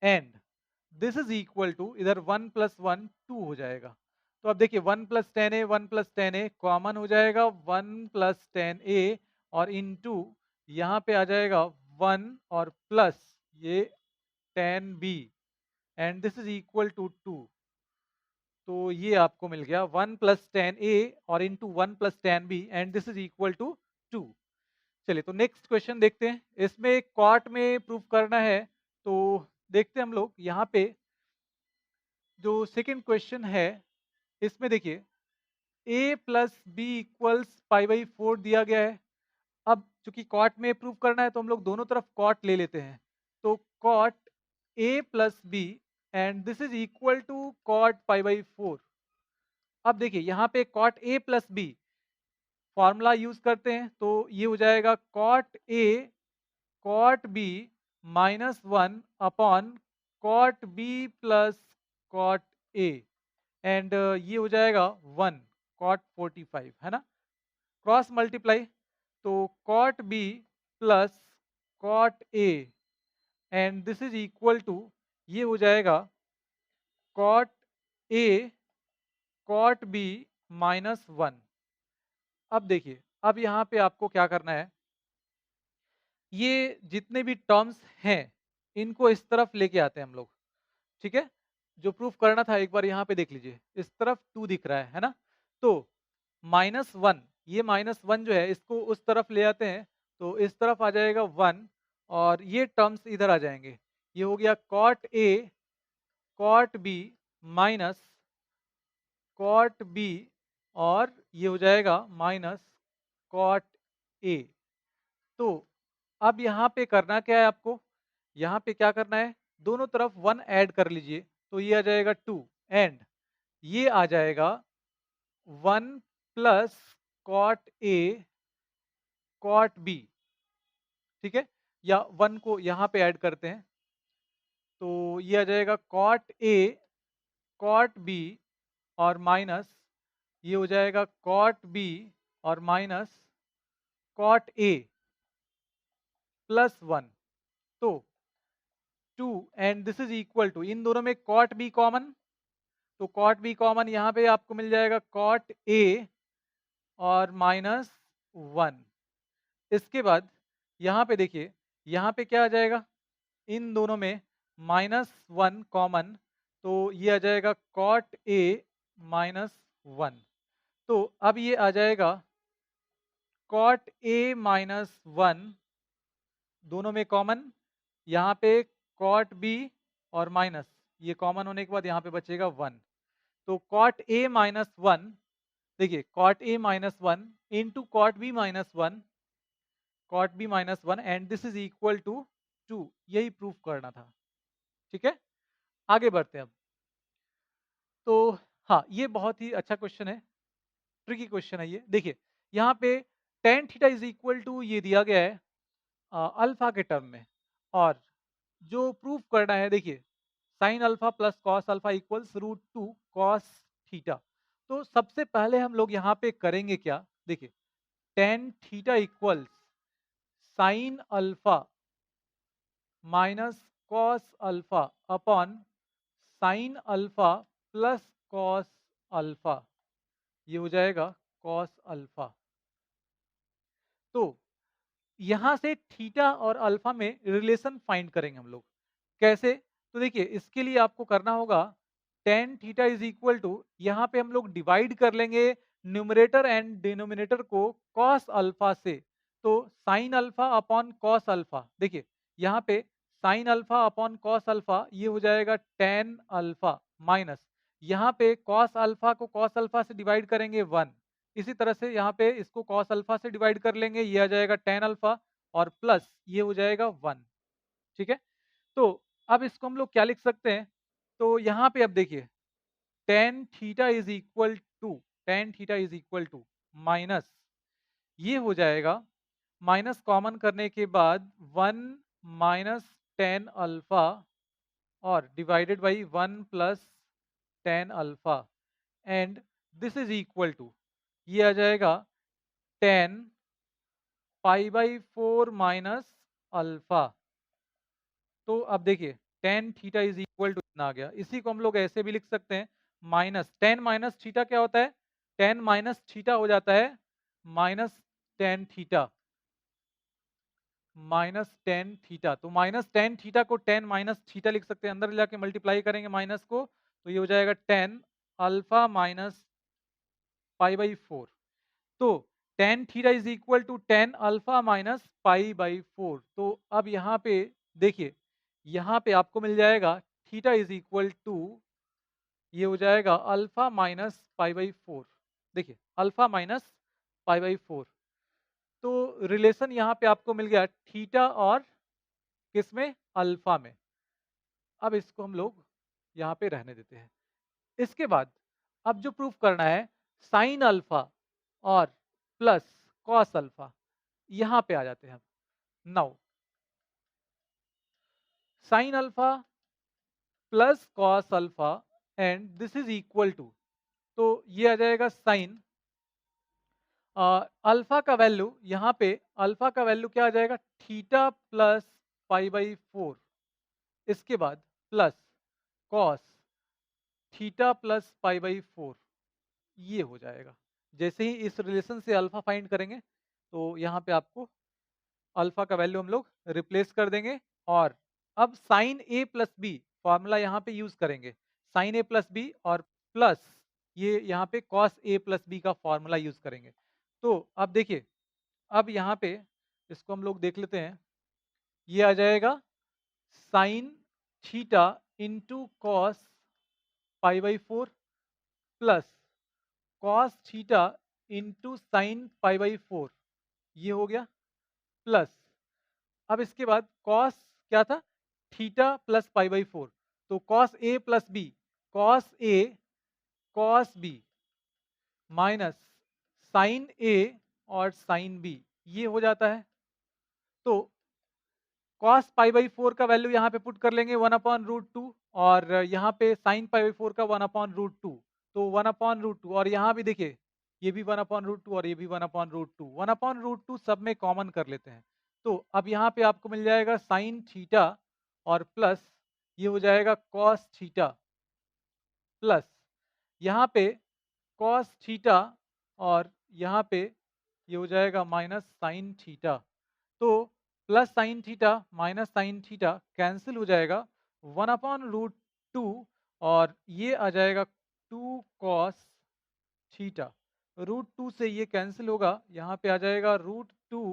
and this is equal to, इधर 1 प्लस 1 2 हो जाएगा। तो अब देखिए 1 plus tan a 1 plus tan a common हो जाएगा, 1 प्लस tan a और इनटू यहाँ पे आ जाएगा 1 और प्लस ये tan b, and this is equal to 2। तो ये आपको मिल गया 1 प्लस tan a और into 1 plus tan b, and this is equal to 2। चलिए तो नेक्स्ट क्वेश्चन देखते हैं, इसमें क्वाट में प्रूफ करना है। तो देखते हैं हम लोग यहाँ पे जो सेकेंड क्वेश्चन है, इसमें देखिए a प्लस बी इक्वल्स π/4 दिया गया है। अब चूंकि कॉट में प्रूफ करना है तो हम लोग दोनों तरफ कॉट ले लेते हैं, तो cot a plus B and this is equal to cot π/4। अब देखिए यहाँ पे cot a plus B formula use करते हैं, तो ये हो जाएगा cot a cot B minus 1 upon cot B plus cot A, and ये हो जाएगा 1 कॉट 45 है ना, क्रॉस मल्टीप्लाई, तो cot B plus cot A, and this is equal to, ये हो जाएगा कॉट ए कॉट बी -1। अब देखिए, अब यहाँ पे आपको क्या करना है, ये जितने भी टर्म्स हैं, इनको इस तरफ लेके आते हैं हम लोग, ठीक है? जो प्रूफ करना था एक बार यहाँ पे देख लीजिए, इस तरफ 2 दिख रहा है ना? तो -1, ये -1 जो है इसको उस तरफ ले आते हैं, तो इस तरफ आ जाएगा 1 और ये टर्म्स इधर आ जाएँगे। ये हो गया cot A, cot B minus cot B और ये हो जाएगा माइनस cot A। तो अब यहाँ पे करना क्या है आपको? यहाँ पे क्या करना है? दोनों तरफ 1 ऐड कर लीजिए, तो ये आ जाएगा 2 एंड ये आ जाएगा 1 plus cot A cot B, ठीक है? या 1 को यहाँ पे ऐड करते हैं, तो ये आ जाएगा cot A cot B और माइनस ये हो जाएगा cot B और माइनस cot A प्लस 1। तो 2 and this is equal to, इन दोनों में cot B कॉमन, तो cot B कॉमन यहाँ पे आपको मिल जाएगा cot A और माइनस 1। इसके बाद यहाँ पे देखिए, यहाँ पे क्या आ जाएगा, इन दोनों में -1 कॉमन, तो ये आ जाएगा cot A -1। तो अब ये आ जाएगा cot A -1, दोनों में कॉमन, यहाँ पे cot B और माइनस, ये कॉमन होने के बाद यहाँ पे बचेगा 1। तो cot A -1, देखिए cot A -1 into cot B -1, cot B -1 and this is equal to 2, यही प्रूफ करना था, ठीक है? आगे बढ़ते हैं अब। तो हाँ, ये बहुत ही अच्छा क्वेश्चन है, ट्रिकी क्वेश्चन है ये। देखिए, यहाँ पे tan theta is equal to ये दिया गया है अल्फा के टर्म में, और जो प्रूफ करना है, देखिए sin alpha plus cos alpha equals √2 cos theta. तो सबसे पहले हम लोग यहाँ पे करेंगे क्या, देखिए tan theta equals sin alpha minus cos alpha upon sin alpha plus cos alpha, ये हो जाएगा कॉस अल्फा। तो यहाँ से थीटा और अल्फा में रिलेशन फाइंड करेंगे हम लोग, कैसे? तो देखिए, इसके लिए आपको करना होगा tan theta is equal to, यहाँ पे हम लोग डिवाइड कर लेंगे न्यूमरेटर एंड डिनोमिनेटर को cos अल्फा से, तो sin alpha upon cos alpha, देखिए यहाँ पे sin alpha upon cos alpha, ये हो जाएगा tan अल्फा माइनस, यहाँ पे cos अल्फा को cos अल्फा से डिवाइड करेंगे 1, इसी तरह से यहाँ पे इसको cos अल्फा से डिवाइड कर लेंगे, ये आ जाएगा tan अल्फा और प्लस ये हो जाएगा 1, ठीक है? तो अब इसको हम लोग क्या लिख सकते हैं? तो यहाँ पे अब देखिए tan theta is equal to, tan theta is equal to minus, ये हो जाएगा माइनस कॉमन करने के बाद 1 माइनस tan अल्फा और divided by 1 plus tan alpha and this is equal to, ये आ जाएगा tan pi by 4 minus alpha. तो अब देखिए tan theta is equal to इतना आ गया, इसी को हम लोग ऐसे भी लिख सकते हैं, माइनस tan माइनस थीटा क्या होता है, tan माइनस थीटा हो जाता है minus tan theta, minus tan theta. तो माइनस tan थीटा को tan माइनस थीटा लिख सकते हैं, अंदर जाके मल्टीप्लाई करेंगे माइनस को, तो ये हो जाएगा tan alpha minus pi by 4। तो tan theta is equal to tan alpha minus pi by 4। तो अब यहाँ पे देखिए, यहाँ पे आपको मिल जाएगा थीटा इज इक्वल टू, ये हो जाएगा अल्फा माइनस पाई बाई 4, देखिए अल्फा माइनस पाई बाई 4। तो रिलेशन यहाँ पे आपको मिल गया थीटा और किसमें, अल्फा में। अब इसको हम लोग यहाँ पे रहने देते हैं। इसके बाद अब जो प्रूफ करना है साइन अल्फा और प्लस कॉस अल्फा, यहाँ पे आ जाते हैं हम। Now sine alpha plus cos alpha and this is equal to, तो ये आ जाएगा साइन अल्फा का वैल्यू, यहाँ पे अल्फा का वैल्यू क्या आ जाएगा, थीटा प्लस पाई बाई 4, इसके बाद plus cos theta plus pi by 4, ये हो जाएगा। जैसे ही इस रिलेशन से अल्फा फाइंड करेंगे तो यहाँ पे आपको अल्फा का वैल्यू हम लोग रिप्लेस कर देंगे और अब साइन ए प्लस बी फॉर्मूला यहाँ पे यूज करेंगे। साइन ए प्लस बी और प्लस ये यहाँ पे कॉस ए प्लस बी का फॉर्मूला यूज करेंगे। तो अब देखिए, अब यहाँ पे इसको हम लोग देख लेते हैं। ये आ जाएगा sine theta into cos pi by 4 plus cos theta into sine pi by 4, ये हो गया प्लस। अब इसके बाद कॉस क्या था, थीटा प्लस पाई बाई 4, तो cos A plus B, cos A cos B minus sine A और साइन बी, ये हो जाता है। तो कॉस पाई बाई 4 का वैल्यू यहाँ पे पुट कर लेंगे 1/√2 और यहाँ पे साइन पाई बाई 4 का 1/√2, तो 1/√2 और यहाँ भी देखिए ये भी 1/√2 और ये भी 1/√2, 1/√2 सब में कॉमन कर लेते हैं। तो अब यहाँ पे आपको मिल जाएगा साइन थीटा और प्लस ये हो जाएगा कॉस थीटा प्लस यहाँ पे कॉस थीटा और यहाँ पे ये हो जाएगा माइनस साइन थीटा। तो plus sine theta minus sine theta cancel हो जाएगा 1/√2 और ये आ जाएगा 2 कॉस थीटा। √2 से ये कैंसिल होगा, यहाँ पे आ जाएगा √2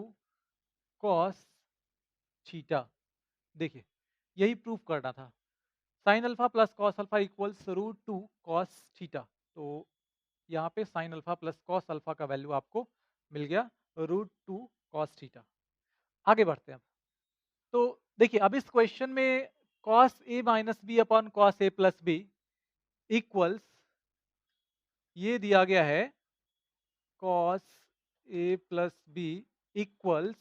कॉस थीटा। देखिए यही प्रूफ करना था, sign alpha plus cos alpha equals √2 cos theta. तो यहाँ पे sign alpha plus cos alpha का वैल्यू आपको मिल गया √2 कॉस थीटा। आगे बढ़ते हैं अब। तो देखिए अब इस क्वेश्चन में cos A minus B upon cos A plus B equals ये दिया गया है cos A plus B equals,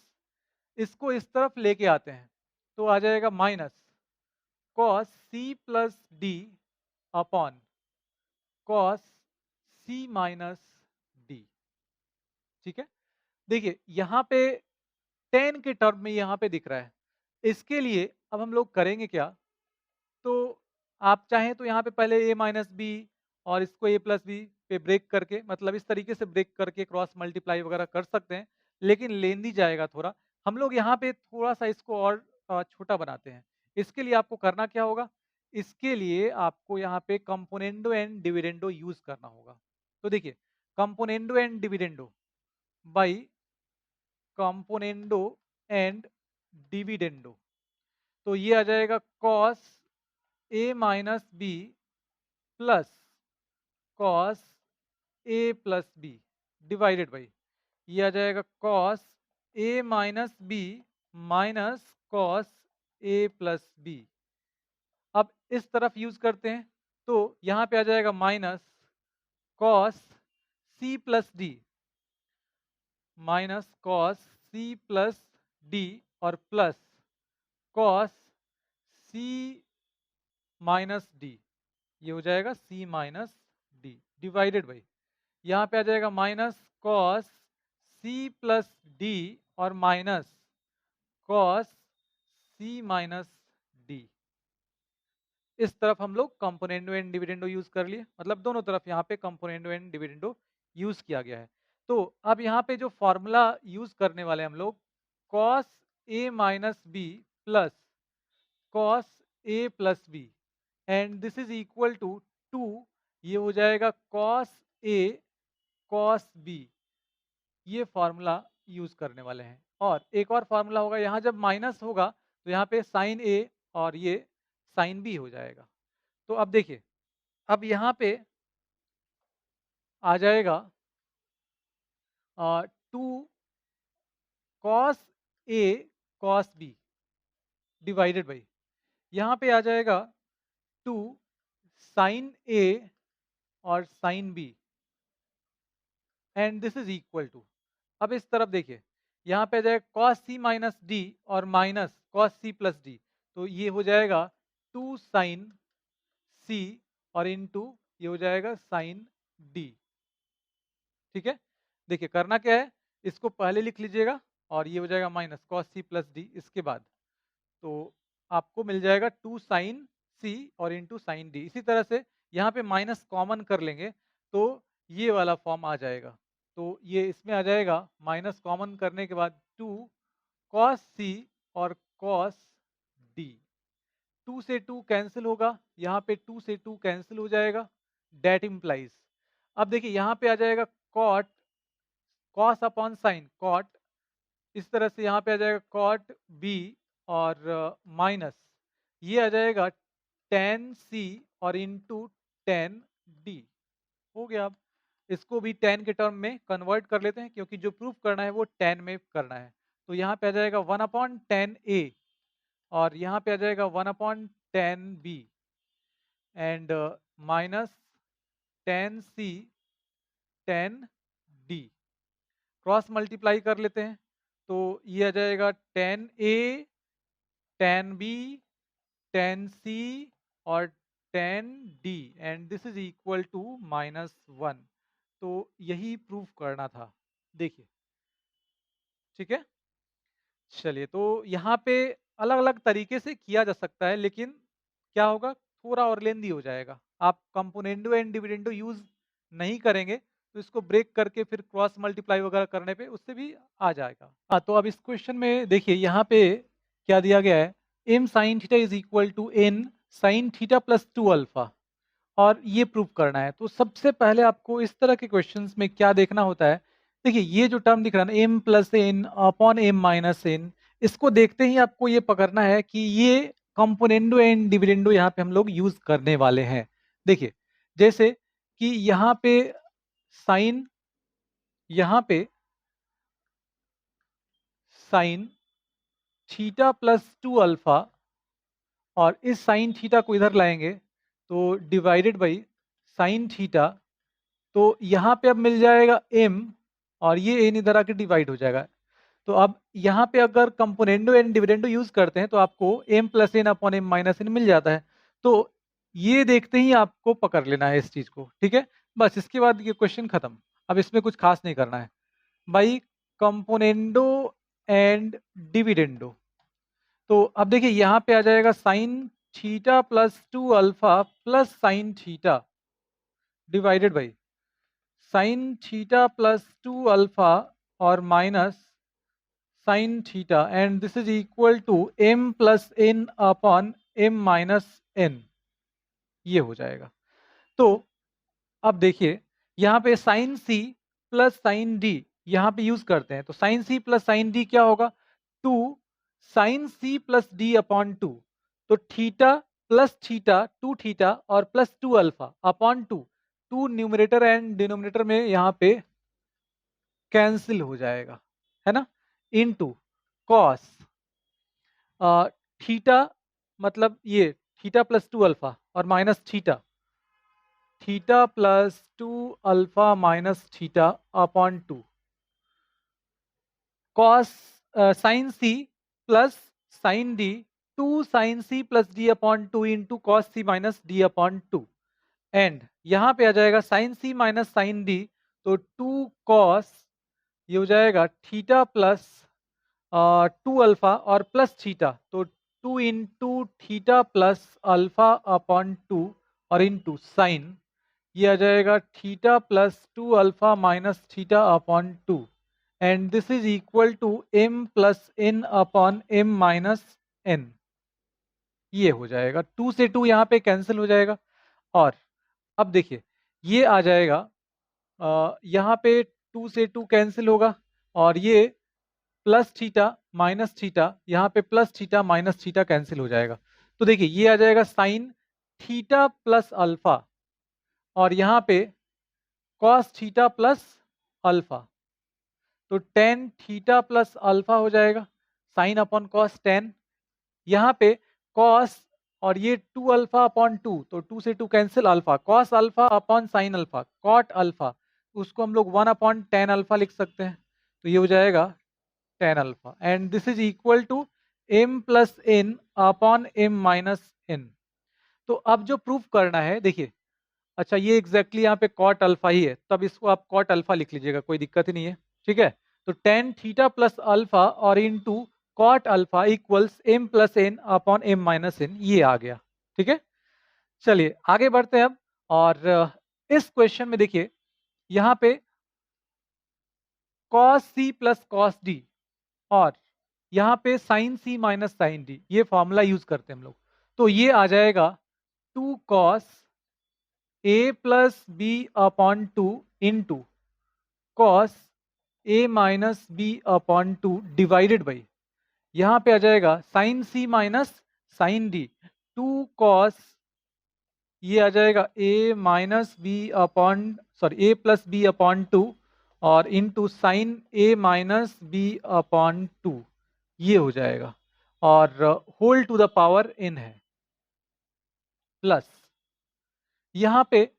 इसको इस तरफ लेके आते हैं तो आ जाएगा minus cos C plus D upon cos C minus D. ठीक है, देखिए यहाँ पे टेन के टर्म में यहाँ पे दिख रहा है। इसके लिए अब हम लोग करेंगे क्या, तो आप चाहें तो यहाँ पे पहले a माइनस बी और इसको a प्लस बी पे ब्रेक करके, मतलब इस तरीके से ब्रेक करके क्रॉस मल्टीप्लाई वगैरह कर सकते हैं, लेकिन लेंदी जाएगा थोड़ा। हम लोग यहाँ पे थोड़ा सा इसको और छोटा बनाते हैं। इसके लिए आपको करना क्या होगा, इसके लिए आपको यहाँ पे कंपोनेंडो एंड डिविडेंडो यूज करना होगा। तो देखिए componendo and dividendo by componendo and dividendo, तो ये आ जाएगा cos A minus B plus cos A plus B divided by ये आ जाएगा cos A minus B minus cos A plus B. अब इस तरफ यूज करते हैं तो यहाँ पे आ जाएगा minus cos C plus D minus cos C plus D और plus cos C minus D, ये हो जाएगा C minus D divided by यहाँ पे आ जाएगा minus cos C plus D और minus cos C minus D. इस तरफ हम लोग कंपोनेंडो एंड डिविडेंडो यूज कर लिए, मतलब दोनों तरफ यहाँ पे कंपोनेंडो एंड डिविडेंडो यूज किया गया है। तो अब यहाँ पे जो फॉर्मूला यूज करने वाले हम लोग cos A minus B plus cos A plus B and this is equal to 2, ये हो जाएगा कॉस ए कॉस बी, ये फॉर्मूला यूज करने वाले हैं। और एक और फॉर्मूला होगा, यहाँ जब माइनस होगा तो यहाँ पे साइन ए और ये साइन बी हो जाएगा। तो अब देखिए, अब यहाँ पे आ जाएगा 2 cos A cos B divided by यहाँ पे आ जाएगा 2 साइन ए और sine B and this is equal to, अब इस तरफ देखिए यहाँ पे आ जाएगा कॉस सी माइनस डी और minus cos C plus D, तो ये हो जाएगा 2 साइन सी और इनटू ये हो जाएगा साइन डी। ठीक है, देखिए करना क्या है, इसको पहले लिख लीजिएगा और ये हो जाएगा minus cos C plus D इसके बाद, तो आपको मिल जाएगा 2 साइन सी और इंटू साइन डी। इसी तरह से यहाँ पे माइनस कॉमन कर लेंगे तो ये वाला फॉर्म आ जाएगा। तो ये इसमें आ जाएगा, माइनस कॉमन करने के बाद 2 कॉस सी और कॉस डी। 2 से 2 कैंसिल होगा, यहाँ पे 2 से 2 कैंसिल हो जाएगा। डेट इम्प्लाइज, अब देखिए यहाँ पे आ जाएगा cot, cos upon sine cot, इस तरह से यहाँ पे आ जाएगा कॉट बी और माइनस ये आ जाएगा टेन सी और इंटू टेन डी। हो गया। अब इसको भी टेन के टर्म में कन्वर्ट कर लेते हैं, क्योंकि जो प्रूफ करना है वो टेन में करना है। तो यहाँ पे आ जाएगा 1/10 a और यहाँ पे आ जाएगा 1/10 b and minus 10c 10d। Cross multiply कर लेते हैं, तो ये आ जाएगा 10a 10b 10c और 10d and this is equal to -1। तो यही प्रूफ करना था। देखिए, ठीक है। चलिए, तो यहाँ पे अलग अलग तरीके से किया जा सकता है, लेकिन क्या होगा, थोड़ा और लेंदी हो जाएगा। आप कंपोनेंडो एंड डिविडेंडो यूज नहीं करेंगे तो इसको ब्रेक करके फिर क्रॉस मल्टीप्लाई वगैरह करने पे उससे भी आ जाएगा। हाँ, तो अब इस क्वेश्चन में देखिए यहाँ पे क्या दिया गया है, m sin theta is equal to n sin theta plus 2 alpha, और ये प्रूव करना है। तो सबसे पहले आपको इस तरह के क्वेश्चंस में क्या देखना होता है, देखिए ये जो टर्म दिख रहा है ना, m plus N upon m minus N, इसको देखते ही आपको ये पकड़ना है कि ये कंपोनेंडो एंड डिविडेंडो यहाँ पे हम लोग यूज करने वाले हैं। देखिए, जैसे कि यहाँ पे साइन, यहाँ पे साइन थीटा प्लस 2 अल्फा, और इस साइन थीटा को इधर लाएंगे तो डिवाइडेड बाई साइन थीटा, तो यहाँ पे अब मिल जाएगा m और ये n इधर आके डिवाइड हो जाएगा। तो अब यहाँ पे अगर कंपोनेंडो एंड डिविडेंडो यूज करते हैं तो आपको m plus N upon m minus n मिल जाता है। तो ये देखते ही आपको पकड़ लेना है इस चीज को, ठीक है। बस इसके बाद ये क्वेश्चन खत्म। अब इसमें कुछ खास नहीं करना है भाई। कंपोनेंडो एंड डिविडेंडो, तो अब देखिए यहाँ पे आ जाएगा sine theta plus 2 alpha plus sine theta divided by sine theta plus 2 alpha और minus sine theta, and this is equal to m plus N upon m minus N, ये हो जाएगा। तो अब देखिए यहाँ पे sine C plus sine D यहाँ पे यूज करते हैं, तो sine C plus sine D क्या होगा, 2 sine C plus D upon 2। तो थीटा प्लस थीटा 2 थीटा और plus 2 alpha upon 2, 2 numerator and denominator में यहाँ पे कैंसिल हो जाएगा, है ना, इनटू कॉस थीटा, मतलब ये थीटा प्लस 2 अल्फा और minus theta, theta plus 2 alpha minus theta upon 2 cos sine C plus sine D, 2 sine C plus D upon 2 into cos C minus D upon 2, and यहाँ पे आ जाएगा sine C minus sine D, तो 2 cos, ये हो जाएगा theta plus 2 alpha और plus theta, तो 2 into theta plus alpha upon 2 और इंटू साइन, ये आ जाएगा theta plus 2 alpha minus theta upon 2, and this is equal to m plus N upon m minus N, ये हो जाएगा। 2 से 2 यहाँ पे कैंसिल हो जाएगा, और अब देखिए ये आ जाएगा यहाँ पे 2 से 2 कैंसिल होगा, और ये प्लस थीटा माइनस थीटा, यहाँ पे plus theta minus theta cancel हो जाएगा। तो देखिए ये आ जाएगा साइन थीटा प्लस अल्फा, और यहाँ पे कॉस थीटा प्लस अल्फा, तो टेन थीटा प्लस अल्फा हो जाएगा, साइन अपॉन कॉस 10, यहाँ पे कॉस और ये 2 अल्फा अपॉन 2, तो 2 से 2 cancel, alpha cos alpha upon sine alpha cot alpha, उसको हम लोग 1/10 अल्फा लिख सकते हैं, तो ये हो जाएगा 10 alpha, and this is equal to m plus N upon m minus N. तो अब जो प्रूफ करना है, देखिए, अच्छा ये एग्जैक्टली यहाँ पे कॉट अल्फा ही है, तब इसको आप कॉट अल्फा लिख लीजिएगा, कोई दिक्कत ही नहीं है, ठीक है। तो टेन थीटा प्लस अल्फा और into cot alpha equals m plus N upon m minus N, ये आ गया, ठीक है। चलिए आगे बढ़ते हैं अब, और इस क्वेश्चन में देखिए यहाँ पे cos c plus cos d और यहाँ पे sin c minus sin d, ये फॉर्मूला यूज करते हैं हम लोग। तो ये आ जाएगा 2 cos a plus B upon two into cos A minus B upon two divided by, यहाँ पे आ जाएगा sine C minus sine D, 2 cos, ये आ जाएगा A minus B upon, sorry A plus B upon two और into sine A minus B upon two, ये हो जाएगा और whole to the power n है, प्लस यहाँ पे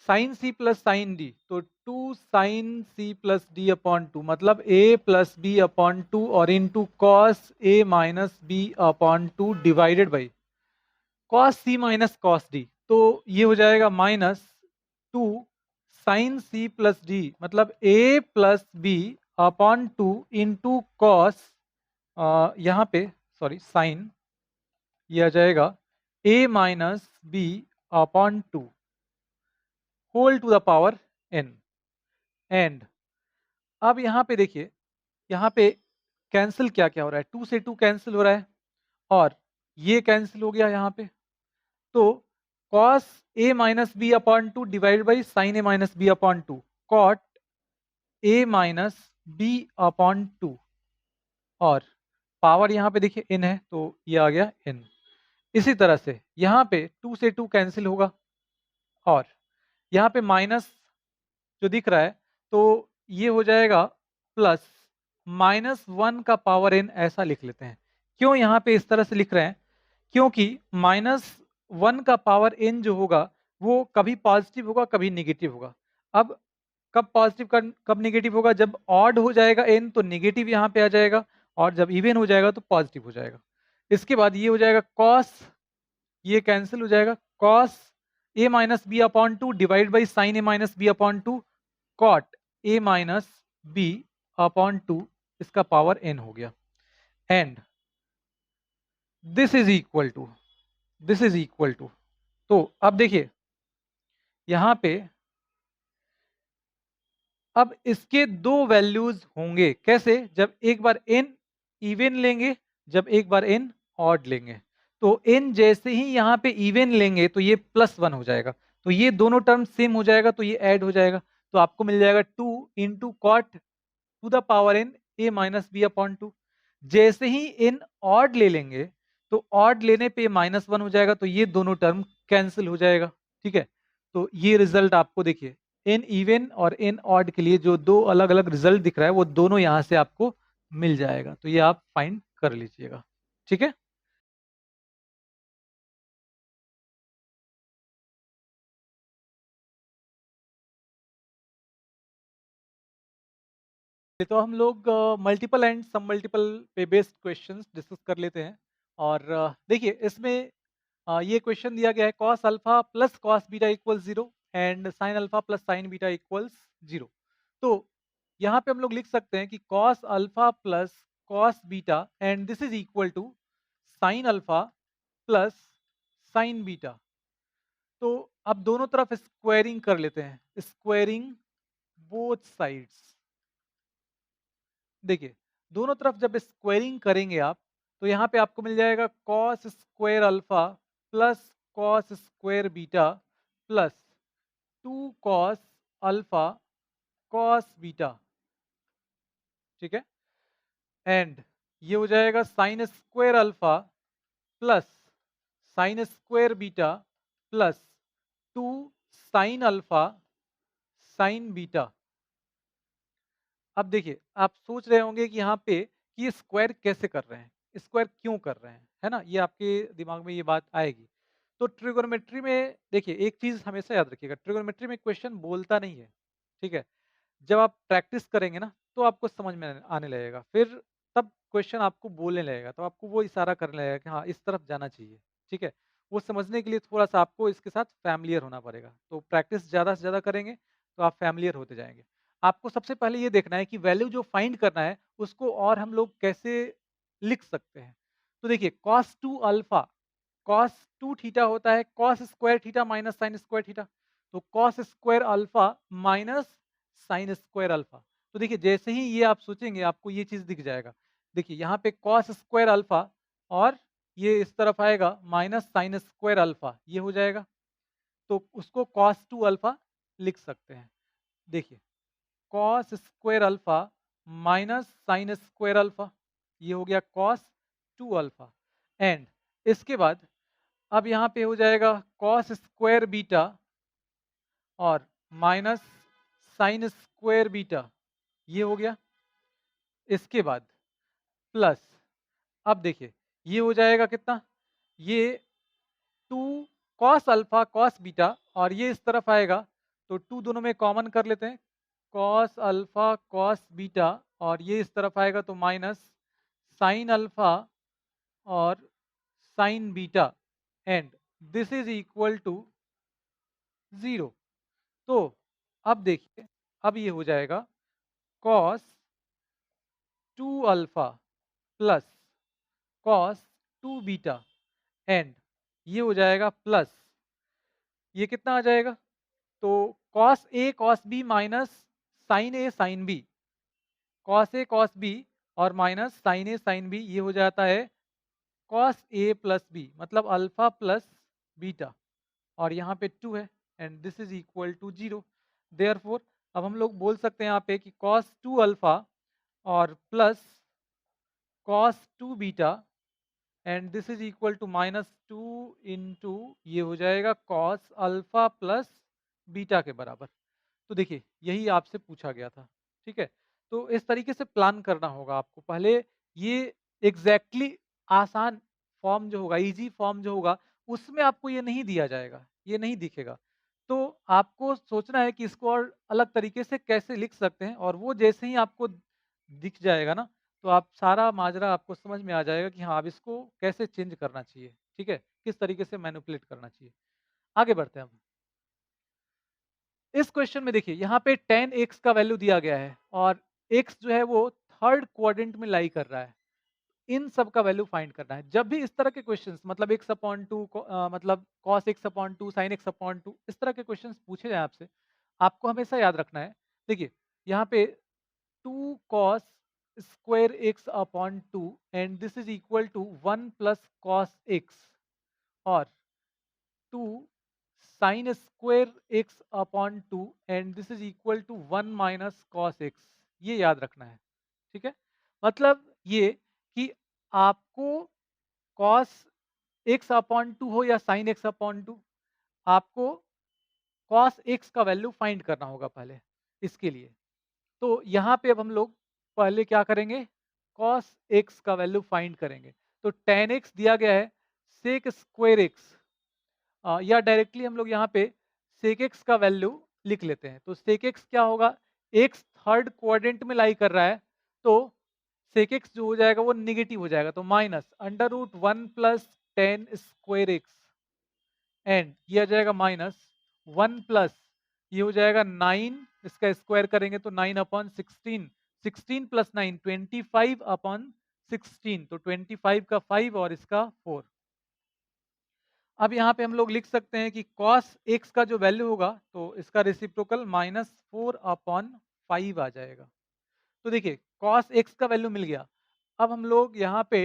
sine C plus sine D, तो 2 sine C plus D upon two, मतलब A plus B upon two और into cos A minus B upon two divided by cos C minus cos D, तो ये हो जाएगा minus 2 sine C plus D, मतलब A plus B upon two into cos, यहाँ पे sorry sine, ये आ जाएगा A minus B upon two whole to the power n। And अब यहाँ पे देखिए, यहाँ पे कैंसिल क्या क्या हो रहा है, 2 से 2 कैंसिल हो रहा है और ये कैंसिल हो गया यहाँ पे, तो cos a minus B upon two divide by sine A minus B upon two, cot A minus B upon two और पावर यहाँ पे देखिए n है तो ये आ गया n। इसी तरह से यहाँ पे 2 से 2 कैंसिल होगा और यहाँ पे माइनस जो दिख रहा है तो ये हो जाएगा प्लस माइनस 1 का पावर n, ऐसा लिख लेते हैं। क्यों यहाँ पे इस तरह से लिख रहे हैं, क्योंकि माइनस 1 का पावर n जो होगा वो कभी पॉजिटिव होगा कभी निगेटिव होगा। अब कब पॉजिटिव कब निगेटिव होगा, जब ऑड हो जाएगा n तो निगेटिव यहाँ पे आ जाएगा और जब इवन हो जाएगा तो पॉजिटिव हो जाएगा। इसके बाद ये हो जाएगा कॉस, ये कैंसिल हो जाएगा, cos A minus B upon two divide by sine A minus B upon two cot A minus B upon two, इसका पावर n हो गया। And this is equal to, this is equal to, तो अब देखिए यहां पे अब इसके दो वैल्यूज होंगे, कैसे, जब एक बार n इवन लेंगे, जब एक बार n ऑड लेंगे, तो n जैसे ही यहाँ पे इवन लेंगे तो ये +1 हो जाएगा, तो ये दोनों टर्म सेम हो जाएगा तो ये ऐड हो जाएगा, तो आपको मिल जाएगा 2 into cot to the power n a minus B upon two. जैसे ही n ऑड ले लेंगे तो ऑड लेने पे -1 हो जाएगा, तो ये दोनों टर्म कैंसिल हो जाएगा, ठीक है। तो ये रिजल्ट आपको देखिए n इवन और n ऑड के लिए जो दो अलग अलग रिजल्ट दिख रहा है वो दोनों यहाँ से आपको मिल जाएगा, तो ये आप फाइंड कर लीजिएगा, ठीक है। तो हम लोग मल्टीपल एंड सम मल्टीपल पे बेस्ड क्वेश्चंस डिस्कस कर लेते हैं और देखिए इसमें ये क्वेश्चन दिया गया है cos alpha plus cos beta equals 0 and sign alpha plus sine beta equals 0। तो यहाँ पे हम लोग लिख सकते हैं कि cos alpha plus cos beta and this is equal to sine alpha plus sine beta. तो अब दोनों तरफ स्क्वायरिंग कर लेते हैं, स्क्वायरिंग बोथ साइड्स। देखिए दोनों तरफ जब स्क्वायरिंग करेंगे आप तो यहाँ पे आपको मिल जाएगा cos square alpha plus cos square beta plus 2 cos alpha cos beta, ठीक है। एंड ये हो जाएगा sign square alpha plus sine square beta plus 2 sign alpha sine beta. अब देखिए आप सोच रहे होंगे कि यहाँ पे कि ये स्क्वायर कैसे कर रहे हैं, स्क्वायर क्यों कर रहे हैं, है ना, ये आपके दिमाग में ये बात आएगी। तो ट्रिगोनोमेट्री में देखिए एक चीज हमेशा याद रखिएगा, ट्रिगोनोमेट्री में क्वेश्चन बोलता नहीं है, ठीक है। जब आप प्रैक्टिस करेंगे ना तो आपको समझ में आने लगेगा, फिर तब क्वेश्चन आपको बोलने लगेगा तो आपको वो इशारा करने लगेगा कि हाँ इस तरफ जाना चाहिए, ठीक है। वो समझने के लिए थोड़ा सा आपको इसके साथ फैमिलियर होना पड़ेगा, तो प्रैक्टिस ज़्यादा से ज़्यादा करेंगे तो आप फैमिलियर होते जाएंगे। आपको सबसे पहले ये देखना है कि वैल्यू जो फाइंड करना है उसको और हम लोग कैसे लिख सकते हैं। तो देखिए cos 2 अल्फा cos 2 थीटा होता है cos square theta minus sine square theta. तो cos square alpha minus sine square alpha. तो देखिए जैसे ही ये आप सोचेंगे आपको ये चीज दिख जाएगा। देखिए यहाँ पे कॉस स्क्वायर अल्फा और ये इस तरफ आएगा माइनस साइन स्क्वायर अल्फा, ये हो जाएगा। तो उसको कॉस टू अल्फा लिख सकते हैं। देखिए cos square alpha minus sine square alpha, ये हो गया कॉस टू अल्फा। एंड इसके बाद अब यहाँ पे हो जाएगा कॉस स्क्वायर बीटा और माइनस साइन स्क्वायर बीटा, ये हो गया। इसके बाद प्लस, अब देखिए ये हो जाएगा कितना, ये two cos alpha cos beta और ये इस तरफ आएगा तो टू दोनों में कॉमन कर लेते हैं, कॉस अल्फा कॉस बीटा और ये इस तरफ आएगा तो माइनस साइन अल्फा और sine beta and this is equal to 0। तो अब देखिए अब ये हो जाएगा cos two alpha plus cos two beta and ये हो जाएगा प्लस, ये कितना आ जाएगा, तो cos A cos B minus sine A sine B, cos A cos B और minus sine A sine B, ये हो जाता है कॉस ए प्लस बी, मतलब अल्फा प्लस बीटा और यहाँ पे 2 है and this is equal to 0। Therefore अब हम लोग बोल सकते हैं यहाँ पे कि कॉस टू अल्फा और plus cos two beta and this is equal to minus two into, ये हो जाएगा कॉस अल्फा प्लस बीटा के बराबर। तो देखिए यही आपसे पूछा गया था, ठीक है। तो इस तरीके से प्लान करना होगा आपको। पहले ये एग्जैक्टली आसान फॉर्म जो होगा, इजी फॉर्म जो होगा, उसमें आपको ये नहीं दिया जाएगा, ये नहीं दिखेगा। तो आपको सोचना है कि इसको और अलग तरीके से कैसे लिख सकते हैं, और वो जैसे ही आपको दिख जाएगा ना, तो आप सारा माजरा आपको समझ में आ जाएगा कि हाँ अब इसको कैसे चेंज करना चाहिए, ठीक है, किस तरीके से मैनिपुलेट करना चाहिए। आगे बढ़ते हैं हम। इस क्वेश्चन में देखिए यहाँ पे tan x का वैल्यू दिया गया है और x जो है वो थर्ड क्वाड्रेंट में लाई कर रहा है। इन सब का वैल्यू फाइंड करना है। जब भी इस तरह के क्वेश्चंस, मतलब x अपॉन टू, मतलब cos x upon to, sin x upon to, इस तरह के क्वेश्चंस पूछे जाए आपसे, आपको हमेशा याद रखना है। देखिए यहाँ पे 2 cos square x upon two and this is equal to 1 plus cos x और 2 sin square x upon two and this is equal to 1 minus cos x, ये याद रखना है, ठीक है। मतलब ये कि आपको cos x अपॉन टू हो या sin x अपॉन टू, आपको cos x का वैल्यू फाइंड करना होगा पहले इसके लिए। तो यहाँ पे अब हम लोग पहले क्या करेंगे, cos x का वैल्यू फाइंड करेंगे। तो tan x दिया गया है sec स्क्वायर x, या डायरेक्टली हम लोग यहाँ पे sec x का वैल्यू लिख लेते हैं। तो sec x क्या होगा, x थर्ड क्वाड्रेंट में लाई कर रहा है, तो sec x जो हो जाएगा वो निगेटिव हो जाएगा, तो minus under root 1 plus ten square x and ये आ जाएगा माइनस 1 प्लस, ये हो जाएगा 9, इसका स्क्वायर करेंगे तो 9 अपॉन 16, 16 प्लस 9 25 अपॉन 16, तो 25 का 5 और इसका 4। अब यहाँ पे हम लोग लिख सकते हैं कि cos x का जो वैल्यू होगा तो इसका रेसिप्रोकल माइनस 4 अपॉन 5 आ जाएगा। तो देखिए cos x का वैल्यू मिल गया। अब हम लोग यहाँ पे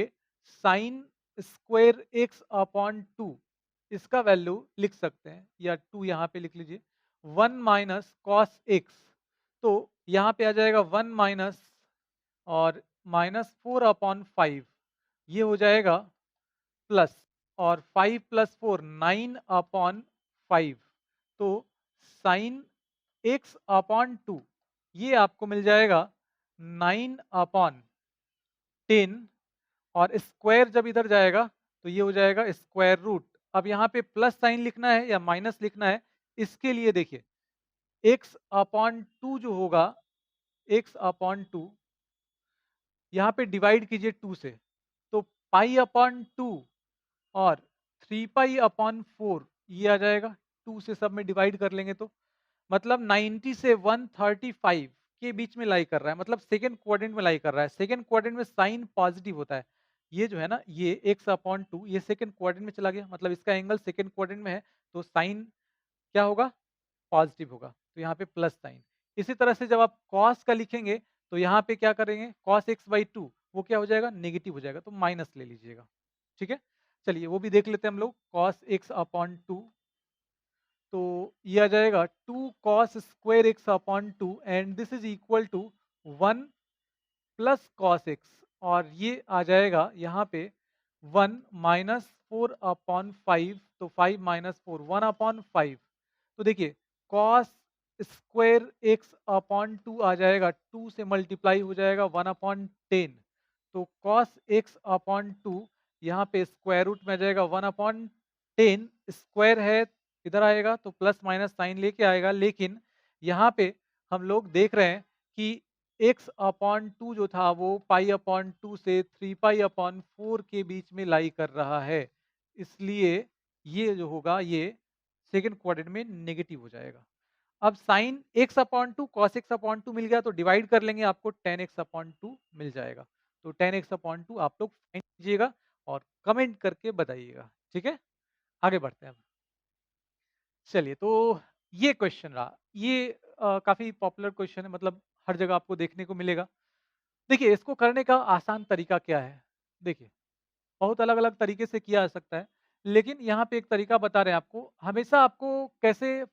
sine square x upon two, इसका वैल्यू लिख सकते हैं, या 2 यहाँ पे लिख लीजिए, 1 माइनस कॉस एक्स, तो यहाँ पे आ जाएगा 1 माइनस और माइनस 4 अपॉन 5, ये हो जाएगा प्लस, और 5 प्लस 4 9 अपॉन 5, तो साइन x अपॉन टू, ये आपको मिल जाएगा 9 अपॉन 10 और स्क्वायर जब इधर जाएगा तो ये हो जाएगा स्क्वायर रूट। अब यहाँ पे प्लस साइन लिखना है या माइनस लिखना है, इसके लिए देखिए x अपॉन टू जो होगा, x अपॉन टू यहाँ पे डिवाइड कीजिए 2 से, तो पाई अपॉन टू और 3 पाई अपॉन 4, ये आ जाएगा, 2 से सब में डिवाइड कर लेंगे तो मतलब 90 से 135 के बीच में लाई कर रहा है, मतलब सेकेंड क्वाड्रेंट में लाई कर रहा है। सेकेंड क्वाड्रेंट में साइन पॉजिटिव होता है, ये जो है ना ये x अपॉन टू, ये सेकेंड क्वाड्रेंट में चला गया, मतलब इसका एंगल सेकेंड क्वाड्रेंट में है, तो साइन क्या होगा पॉजिटिव होगा, तो यहाँ पे प्लस साइन। इसी तरह से जब आप कॉस का लिखेंगे तो यहाँ पे क्या करेंगे, कॉस एक्स बाई टू वो क्या हो जाएगा, नेगेटिव हो जाएगा, तो माइनस ले लीजिएगा। ठीक है, चलिए वो भी देख लेते हैं हम लोग। कॉस एक्स अपॉन टू, तो ये आ जाएगा two cos square x upon two and this is equal to one plus cos x, और ये आ जाएगा यहाँ पे one minus four upon five, तो five minus four one upon five. तो देखिए cos square x upon two आ जाएगा, टू से मल्टीप्लाई हो जाएगा वन अपॉन टेन, तो कॉस एक्स अपॉन टू यहाँ पे स्क्वायर रूट में आ जाएगा वन अपॉन टेन, स्क्वायर है इधर आएगा तो प्लस माइनस साइन लेके आएगा, लेकिन यहाँ पे हम लोग देख रहे हैं कि एक्स अपॉन टू जो था वो पाई अपॉन टू से थ्री पाई अपॉन फोर के बीच में लाई कर रहा है, इसलिए ये जो होगा ये सेकंड क्वाड्रेंट में नेगेटिव हो जाएगा। अब sine x upon two cos x upon two मिल गया, तो डिवाइड कर लेंगे, आपको टेन एक्स अपॉन टू मिल जाएगा। तो टेन एक्स अपॉन टू आप लोग फाइंड कीजिएगा और कमेंट करके बताइएगा। ठीक है, आगे बढ़ते हैं अब। चलिए, तो ये क्वेश्चन रहा, ये काफी पॉपुलर क्वेश्चन है, मतलब हर जगह आपको देखने को मिलेगा। देखिए इसको करने का आसान तरीका क्या है, देखिए बहुत अलग अलग तरीके से किया जा सकता है, लेकिन यहाँ पे एक तरीका बता रहे हैं आपको, हमेशा आपको कैसे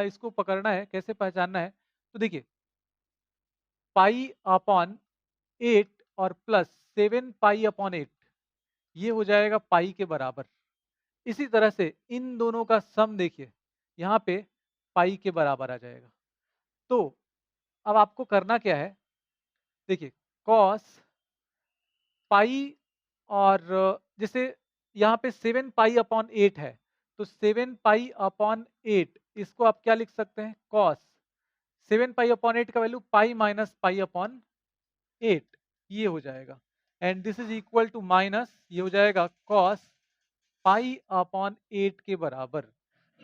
इसको पकड़ना है, कैसे पहचानना है। तो देखिए पाई अपॉन एट और plus seven pi upon eight, ये हो जाएगा पाई के बराबर। इसी तरह से इन दोनों का सम देखिए यहाँ पे पाई के बराबर आ जाएगा। तो अब आपको करना क्या है, देखिए कॉस पाई, और जैसे यहाँ पे सेवन पाई अपॉन एट है, तो सेवन पाई अपॉन एट इसको आप क्या लिख सकते हैं, cos seven pi upon eight का value pi minus pi upon eight, ये हो जाएगा, and this is equal to minus, ये हो जाएगा कॉस पाई अपॉन एट के बराबर।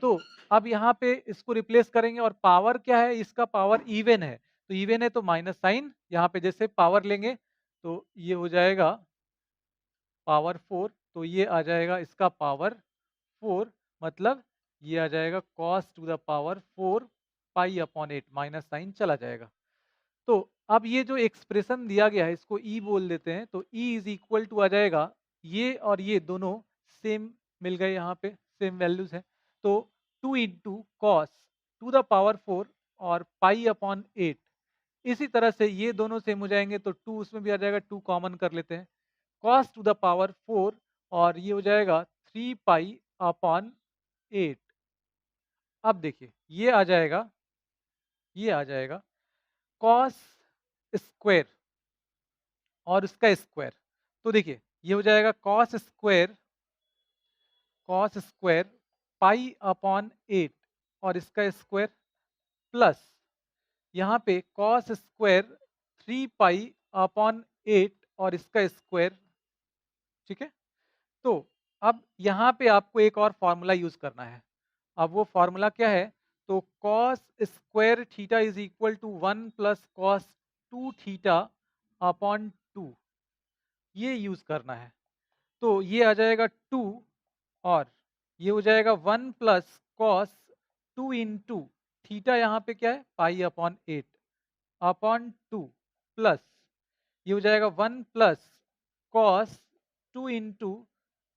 तो अब यहाँ पे इसको रिप्लेस करेंगे, और पावर क्या है, इसका पावर इवन है, तो इवन है तो माइनस साइन, यहाँ पे जैसे पावर लेंगे तो ये हो जाएगा पावर फोर, तो ये आ जाएगा इसका पावर फोर, मतलब ये आ जाएगा cos to the power four pi upon eight, minus sine चला जाएगा। तो अब ये जो एक्सप्रेशन दिया गया है इसको ई बोल देते हैं, तो ई इज इक्वल टू आ जाएगा, ये और ये दोनों सेम मिल गए, यहाँ पे सेम वैल्यूज है, तो to into cos to the power four और पाई अपॉन एट। इसी तरह से ये दोनों सेम हो जाएंगे, तो टू उसमें भी आ जाएगा, टू कॉमन कर लेते हैं, cos to the power four, और ये हो जाएगा थ्री पाई अपॉन एट। अब देखिए ये आ जाएगा, ये आ जाएगा कॉस स्क्वायर और उसका स्क्वायर, तो देखिए ये हो जाएगा cos square pi upon eight और इसका स्क्वायर, प्लस यहाँ पे cos square three pi upon eight और इसका स्क्वायर। ठीक है, तो अब यहाँ पे आपको एक और फॉर्मूला यूज करना है। अब वो फॉर्मूला क्या है, तो cos square theta is equal to one plus cos two theta upon two, ये यूज करना है। तो ये आ जाएगा टू, और ये हो जाएगा one plus cos two into theta, यहाँ पे क्या है pi upon eight upon two, plus ये हो जाएगा one plus cos two into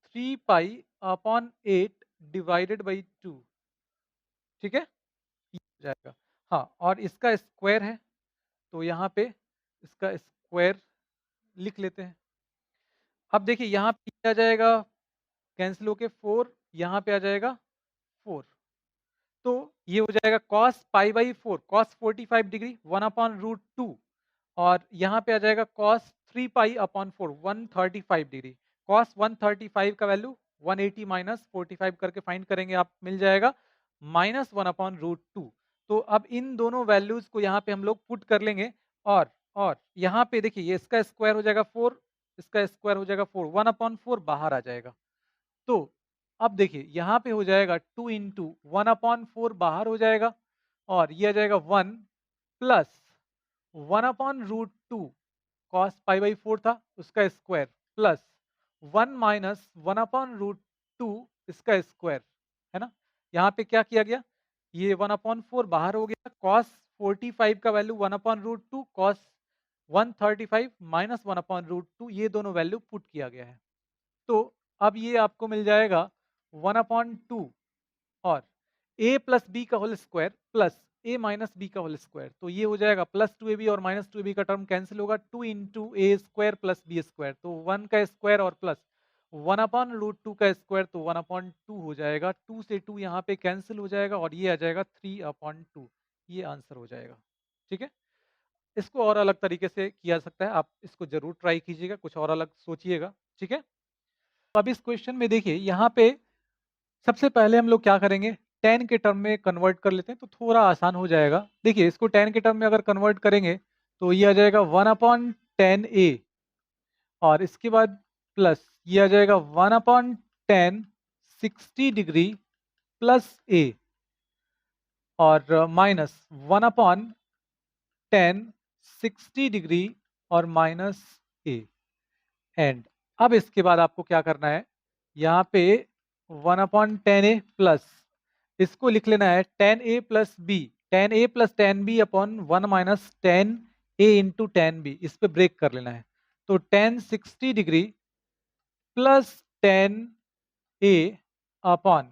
three pi upon eight divided by two. ठीक है, ये हो जाएगा, हाँ, और इसका स्क्वायर है, तो यहाँ पे इसका स्क्वायर लिख लेते हैं। अब देखिए यहाँ पे क्या आ जाएगा, कैंसिल होके फोर, यहाँ पे आ जाएगा फोर, तो ये हो जाएगा cos pi by four, cos 45 degree one upon root two, और यहाँ पे आ जाएगा cos three pi upon four 135 degree, cos 135 का वैल्यू 180 माइनस 45 करके फाइंड करेंगे, आप मिल जाएगा minus one upon root two. तो अब इन दोनों वैल्यूज को यहाँ पे हम लोग पुट कर लेंगे, और यहाँ पे देखिए ये इसका स्क्वायर हो जाएगा फोर, इसका स्क्वायर हो जाएगा फोर, वन अपॉन फोर बाहर आ जाएगा। तो अब देखिए यहाँ पे हो जाएगा two into one upon four बाहर हो जाएगा, और ये आ जाएगा one plus one upon root two, cos pi by four था उसका square, plus one minus one upon root two इसका स्क्वायर, है ना। यहाँ पे क्या किया गया, ये 1/4 बाहर हो गया, cos 45 का वैल्यू 1/√2, cos 135 माइनस 1/√2, ये दोनों वैल्यू पुट किया गया है। तो अब ये आपको मिल जाएगा 1/2 और a प्लस बी का whole square plus a minus b का होल स्क्वायर, तो ये हो जाएगा प्लस 2ab और माइनस 2ab का टर्म कैंसिल होगा, 2 into A square plus B square, तो 1 का स्क्वायर और प्लस 1/√2 का स्क्वायर, तो 1/2 हो जाएगा, 2 से 2 यहाँ पे कैंसिल हो जाएगा और ये आ जाएगा 3/2, ये आंसर हो जाएगा। ठीक है, इसको और अलग तरीके से किया जा सकता है, आप इसको जरूर ट्राई कीजिएगा, कुछ और अलग सोचिएगा। ठीक है, अब इस क्वेश्चन में देखिए यहाँ पे सबसे पहले हम लोग क्या करेंगे, tan के टर्म में कन्वर्ट कर लेते हैं तो थोड़ा आसान हो जाएगा। देखिए इसको tan के टर्म में अगर कन्वर्ट करेंगे तो ये आ जाएगा 1/10a और इसके बाद प्लस ये आ जाएगा 1/10 60 डिग्री प्लस a और माइनस 1/10 60 डिग्री और माइनस a एंड अब इसके बाद आपको क्या करना है, यहाँ पे 1/10a प्लस इसको लिख लेना है tan a plus b, tan a plus tan b upon 1 minus tan a into tan b, इस पे ब्रेक कर लेना है। तो tan 60 degree plus tan a upon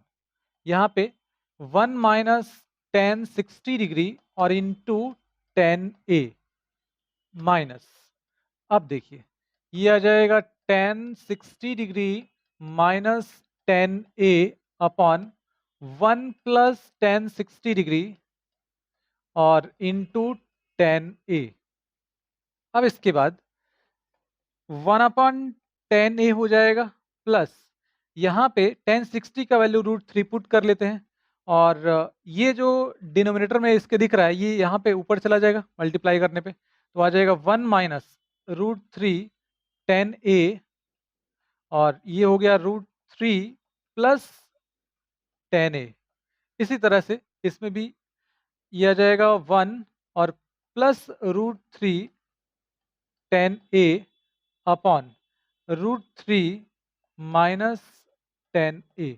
यहाँ पे 1 माइनस tan 60 डिग्री और इंटू tan a माइनस, अब देखिए ये आ जाएगा tan 60 degree minus tan a upon 1 plus tan 60 degree और इंटू tan a। अब इसके बाद 1/10a हो जाएगा प्लस यहाँ पे tan 60 का वैल्यू √3 पुट कर लेते हैं और ये जो डिनोमिनेटर में इसके दिख रहा है ये यहाँ पे ऊपर चला जाएगा मल्टीप्लाई करने पे, तो आ जाएगा 1 माइनस √3 tan a और ये हो गया √3 प्लस tan a। इसी तरह से इसमें भी ये आ जाएगा 1 और plus √3 tan a upon √3 minus tan a।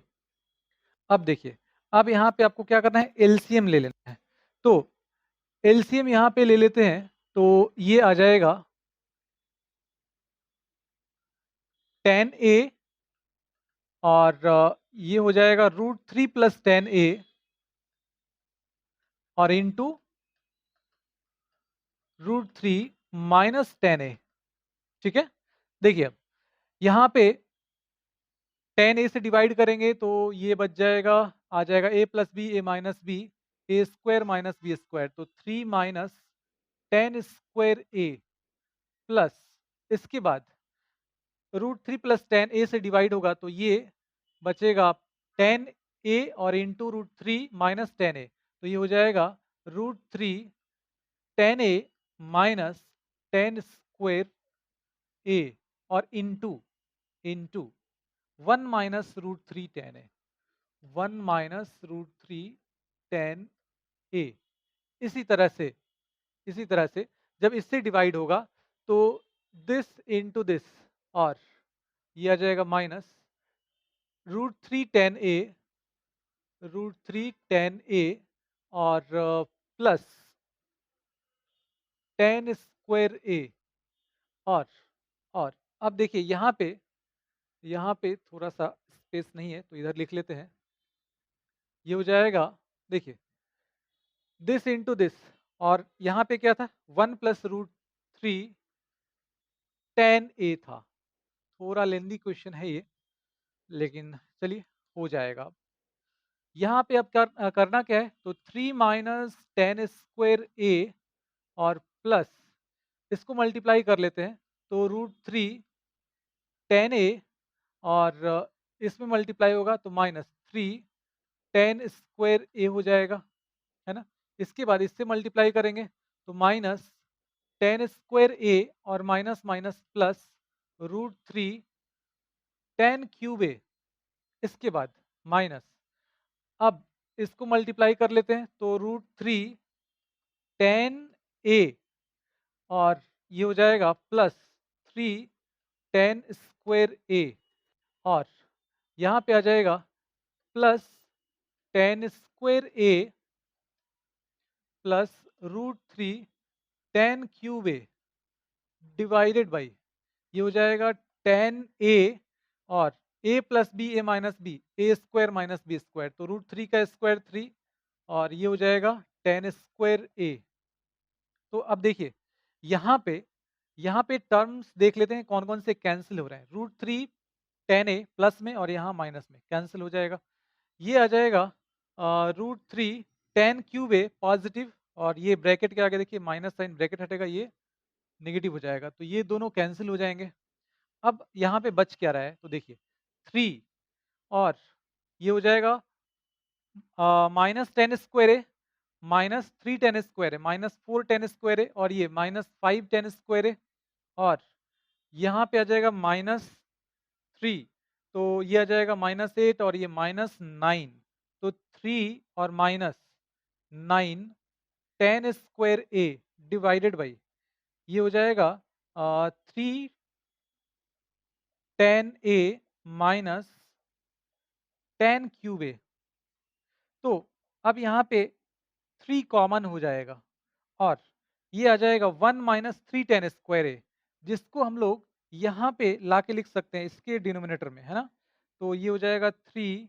अब देखिए अब यहाँ पे आपको क्या करना है, एलसीएम ले लेना है, तो एलसीएम यहाँ पे ले लेते हैं तो ये आ जाएगा tan a और ये हो जाएगा √3 प्लस tan a और इंटू √3 माइनस tan a। ठीक है, देखिए अब यहाँ पे tan a से डिवाइड करेंगे तो ये बच जाएगा, आ जाएगा a plus B A minus B, A square minus B square, तो 3 minus tan square a plus इसके बाद √3 प्लस tan a से डिवाइड होगा तो ये बचेगा tan a और इंटू √3 माइनस tan a, तो ये हो जाएगा √3 tan a minus tan square a और into into 1 minus √3 tan a, 1 minus √3 tan a। इसी तरह से जब इससे डिवाइड होगा तो दिस इंटू दिस और ये आ जाएगा minus √3 tan a, √3 tan a और प्लस tan स्क्वायर a और और अब देखिए यहाँ पे थोड़ा सा स्पेस नहीं है तो इधर लिख लेते हैं, ये हो जाएगा देखिए दिस इंटू दिस और यहाँ पे क्या था 1 प्लस √3 tan a था, थोड़ा लेंदी क्वेश्चन है ये लेकिन चलिए हो जाएगा। अब यहाँ पे अब करना क्या है, तो 3 माइनस tan स्क्वायर a और प्लस इसको मल्टीप्लाई कर लेते हैं तो √3 tan a और इसमें मल्टीप्लाई होगा तो माइनस 3 tan स्क्वायर a हो जाएगा, है ना। इसके बाद इससे मल्टीप्लाई करेंगे तो माइनस tan स्क्वायर a और minus minus plus √3 tan cube a, इसके बाद माइनस, अब इसको मल्टीप्लाई कर लेते हैं तो √3 tan a और ये हो जाएगा प्लस 3 tan स्क्वायर a और यहाँ पे आ जाएगा plus tan square a plus √3 tan cube a divided by, ये हो जाएगा tan a, और a plus B A minus B, A square minus B square, तो √3 का स्क्वायर 3, और ये हो जाएगा tan स्क्वायर a। तो अब देखिए यहाँ पे टर्म्स देख लेते हैं कौन कौन से कैंसिल हो रहे हैं। √3 tan a प्लस में और यहाँ माइनस में कैंसिल हो जाएगा। ये आ जाएगा √3 tan क्यूब ए पॉजिटिव, और ये ब्रैकेट के आगे देखिए माइनस साइन, ब्रैकेट हटेगा, ये नेगेटिव हो जाएगा, तो ये दोनों कैंसिल हो जाएंगे। अब यहाँ पे बच क्या रहा है, तो देखिए 3, और ये हो जाएगा -tan² है, -3 tan² है, -4 tan² है, और ये -5 tan² है, और यहाँ पे आ जाएगा -3, तो ये आ जाएगा -8, और ये -9, तो 3 और -9 tan² a डिवाइडेड बाई, ये हो जाएगा 3 tan a minus tan cube a। तो अब यहाँ पे 3 कॉमन हो जाएगा, और ये आ जाएगा 1 -3 tan² a, जिसको हम लोग यहाँ पे लाके लिख सकते हैं इसके डिनोमिनेटर में, है ना। तो ये हो जाएगा 3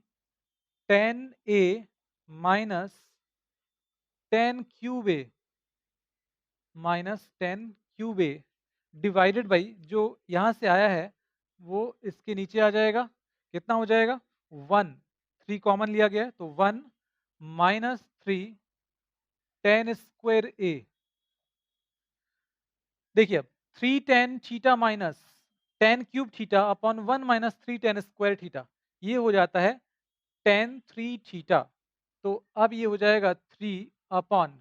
tan a minus tan cube a minus tan cube a divided by, जो यहाँ से आया है वो इसके नीचे आ जाएगा, कितना हो जाएगा 1, 3 कॉमन लिया गया है, तो 1 -3 tan² a। देखिए अब 3 tan theta minus tan cube theta upon 1 -3 tan² theta, ये हो जाता है tan 3 थीटा। तो अब ये हो जाएगा 3 अपॉन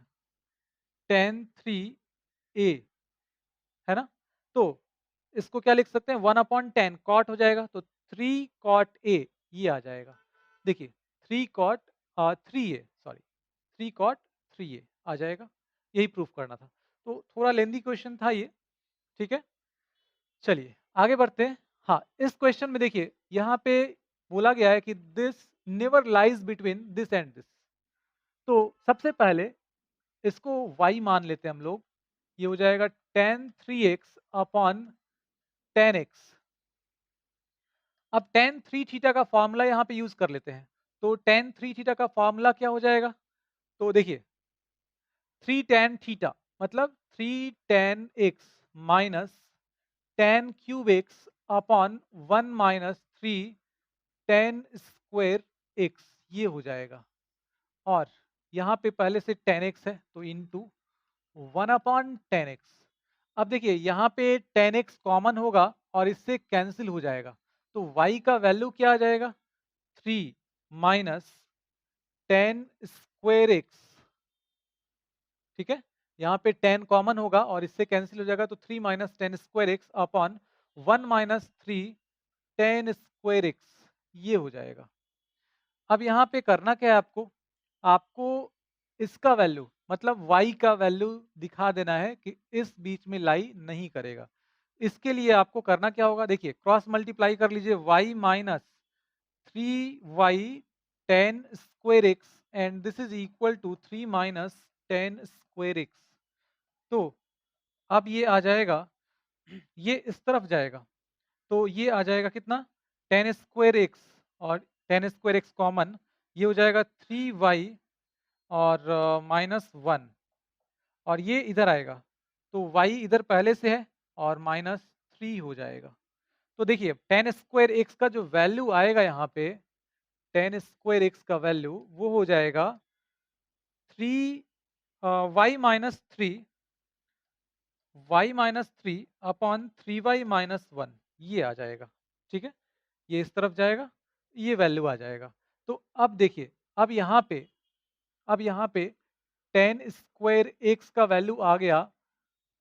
tan 3 a, है ना। तो इसको क्या लिख सकते हैं, 1 अपॉन 10 कॉट हो जाएगा, तो 3 कॉट a ये आ जाएगा। देखिए 3 cot 3a, sorry 3 cot 3a आ जाएगा, यही प्रूफ करना था। तो थोड़ा लेंदी क्वेश्चन था ये, ठीक है। चलिए आगे बढ़ते हैं। हाँ, इस क्वेश्चन में देखिए यहाँ पे बोला गया है कि this never lies between this and this. तो सबसे पहले इसको y मान लेते हैं हम लोग, ये हो जाएगा tan 3x upon tan x। अब tan 3 थीटा का फॉर्मूला यहाँ पे यूज कर लेते हैं, तो tan 3 थीटा का फॉर्मूला क्या हो जाएगा, तो देखिए 3 tan थीटा मतलब 3 tan x minus tan cube x upon 1 -3 tan square x, ये हो जाएगा। और यहाँ पे पहले से tan x है, तो इनटू 1 अपॉन tan x। अब देखिए यहाँ पे tan x कॉमन होगा और इससे कैंसिल हो जाएगा, तो y का वैल्यू क्या आ जाएगा 3 माइनस tan स्क्वायर x, ठीक है। यहाँ पे tan कॉमन होगा और इससे कैंसिल हो जाएगा, तो 3 minus tan square x upon 1 -3 tan square x, ये हो जाएगा। अब यहाँ पे करना क्या है आपको, आपको इसका वैल्यू मतलब y का वैल्यू दिखा देना है कि इस बीच में लाई नहीं करेगा। इसके लिए आपको करना क्या होगा, देखिए क्रॉस मल्टीप्लाई कर लीजिए, y minus 3y tan square x and this is equal to 3 minus tan square x। तो अब ये आ जाएगा, ये इस तरफ जाएगा, तो ये आ जाएगा कितना tan स्क्वायर x, और tan स्क्वायर x कॉमन, ये हो जाएगा 3y और -1, और ये इधर आएगा, तो y इधर पहले से है और -3 हो जाएगा। तो देखिए tan स्क्वायर x का जो वैल्यू आएगा यहाँ पे, tan स्क्वायर x का वैल्यू वो हो जाएगा 3 y-3 अपॉन 3y-1, ये आ जाएगा, ठीक है। ये इस तरफ जाएगा, ये वैल्यू आ जाएगा। तो अब देखिए अब यहाँ पे tan स्क्वायर x का वैल्यू आ गया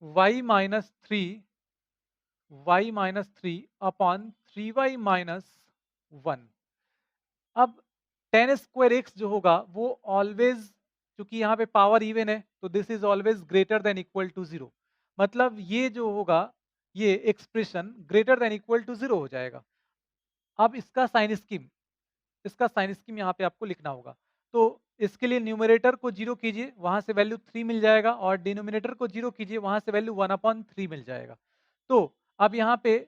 y-3 अपॉन 3y-1। अब tan स्क्वायर x जो होगा वो ऑलवेज, क्योंकि यहाँ पे पावर इवन है, तो this is always greater than equal to 0, मतलब ये जो होगा ये expression greater than equal to 0 हो जाएगा। अब इसका साइन स्कीम यहाँ पे आपको लिखना होगा। तो इसके लिए न्यूमरेटर को 0 कीजिए, वहां से वैल्यू 3 मिल जाएगा, और डिनोमिनेटर को 0 कीजिए, वहां से वैल्यू 1/3 मिल जाएगा। तो अब यहाँ पे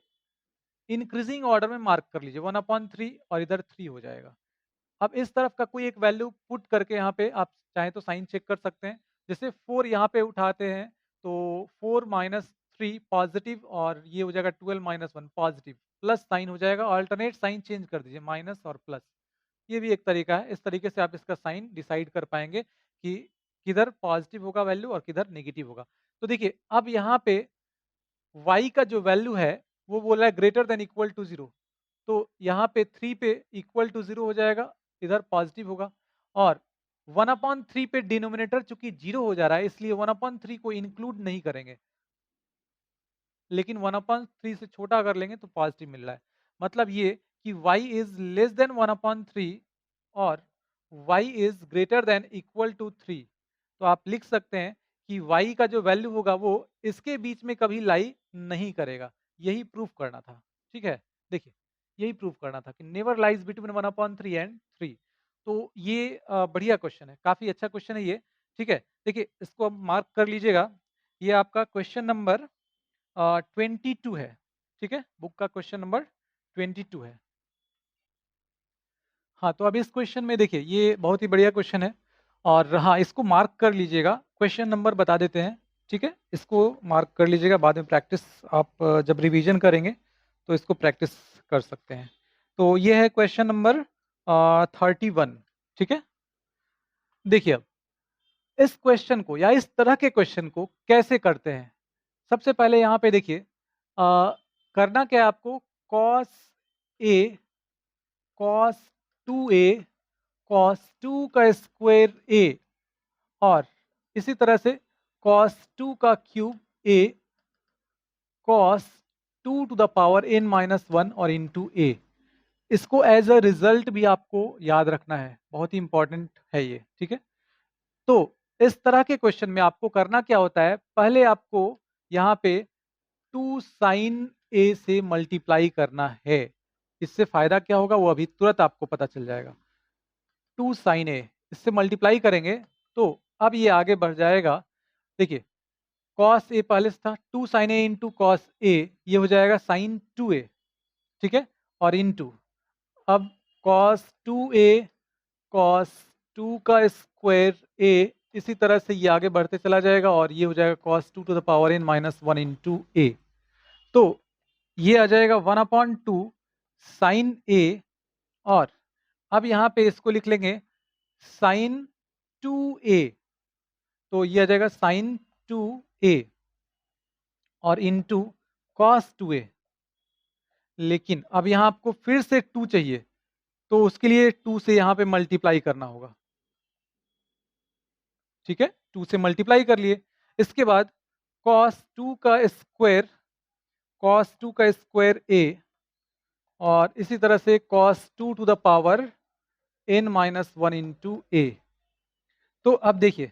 इंक्रीजिंग ऑर्डर में मार्क कर लीजिए, 1/3 और इधर 3 हो जाएगा। अब इस तरफ का कोई एक वैल्यू पुट करके यहाँ पे आप चाहें तो साइन चेक कर सकते हैं। जैसे 4 यहाँ पे उठाते हैं तो 4 माइनस 3 पॉजिटिव, और ये हो जाएगा 12 माइनस 1 पॉजिटिव, प्लस साइन हो जाएगा, अल्टरनेट साइन चेंज कर दीजिए, माइनस और प्लस। ये भी एक तरीका है, इस तरीके से आप इसका साइन डिसाइड कर पाएंगे कि किधर पॉजिटिव होगा वैल्यू और किधर नेगेटिव होगा। तो देखिए अब यहाँ पे y का जो वैल्यू है वो बोला है ग्रेटर देन इक्वल टू 0, तो यहाँ पे 3 पे इक्वल टू 0 हो जाएगा, इधर पॉजिटिव होगा। और 1/3 पे डिनोमिनेटर चूंकि 0 हो जा रहा है इसलिए 1/3 को इंक्लूड नहीं करेंगे, लेकिन 1/3 से छोटा अगर लेंगे तो पॉजिटिव मिल रहा है। मतलब ये कि y इज लेस देन 1/3 और y is greater than equal to 3। तो आप लिख सकते हैं कि y का जो वैल्यू होगा वो इसके बीच में कभी लाई नहीं करेगा। यही प्रूफ करना था, ठीक है। देखिए यही प्रूफ करना था कि नेवर लाइज बिटवीन 1/3 एंड 3। तो ये बढ़िया क्वेश्चन है, काफी अच्छा क्वेश्चन है ये, ठीक है। देखिए इसको अब मार्क कर लीजिएगा, ये आपका क्वेश्चन नंबर 22 है, ठीक है, बुक का क्वेश्चन नंबर 22 है। हाँ, तो अब इस क्वेश्चन में देखिए ये बहुत ही बढ़िया क्वेश्चन है, और हाँ इसको मार्क कर लीजिएगा, क्वेश्चन नंबर बता देते हैं, ठीक है, इसको मार्क कर लीजिएगा, बाद में प्रैक्टिस आप जब रिवीजन करेंगे तो इसको प्रैक्टिस कर सकते हैं। तो ये है क्वेश्चन नंबर 31, ठीक है। देखिए अब इस क्वेश्चन को या इस तरह के क्वेश्चन को कैसे करते हैं। सबसे पहले यहाँ पे देखिए करना क्या है आपको, cos A cos 2a cos 2 का स्क्वायर a, और इसी तरह से कॉस 2 का cube a cos 2 to the power n-1 और इनटू a। इसको एज अ रिजल्ट भी आपको याद रखना है, बहुत ही इंपॉर्टेंट है ये, ठीक है। तो इस तरह के क्वेश्चन में आपको करना क्या होता है, पहले आपको यहाँ पे 2 साइन ए से मल्टीप्लाई करना है। इससे फायदा क्या होगा वो अभी तुरंत आपको पता चल जाएगा। 2 साइन ए, इससे मल्टीप्लाई करेंगे तो अब ये आगे बढ़ जाएगा। देखिए कॉस ए पहले से था, 2 साइन ए इंटू कॉस ए, ये हो जाएगा साइन 2a, ठीक है, और इंटू अब कॉस 2a कॉस 2 का स्क्वायर a, इसी तरह से ये आगे बढ़ते चला जाएगा और ये हो जाएगा cos 2 to the power n-1 into a। तो ये आ जाएगा 1/2 साइन a, और अब यहाँ पे इसको लिख लेंगे साइन 2a, तो ये आ जाएगा साइन 2a और इंटू कॉस 2a। लेकिन अब यहाँ आपको फिर से 2 चाहिए, तो उसके लिए 2 से यहाँ पे मल्टीप्लाई करना होगा, ठीक है, 2 से मल्टीप्लाई कर लिए। इसके बाद कॉस 2 का स्क्वायर a, और इसी तरह से cos 2 to the power n-1 into a। तो अब देखिए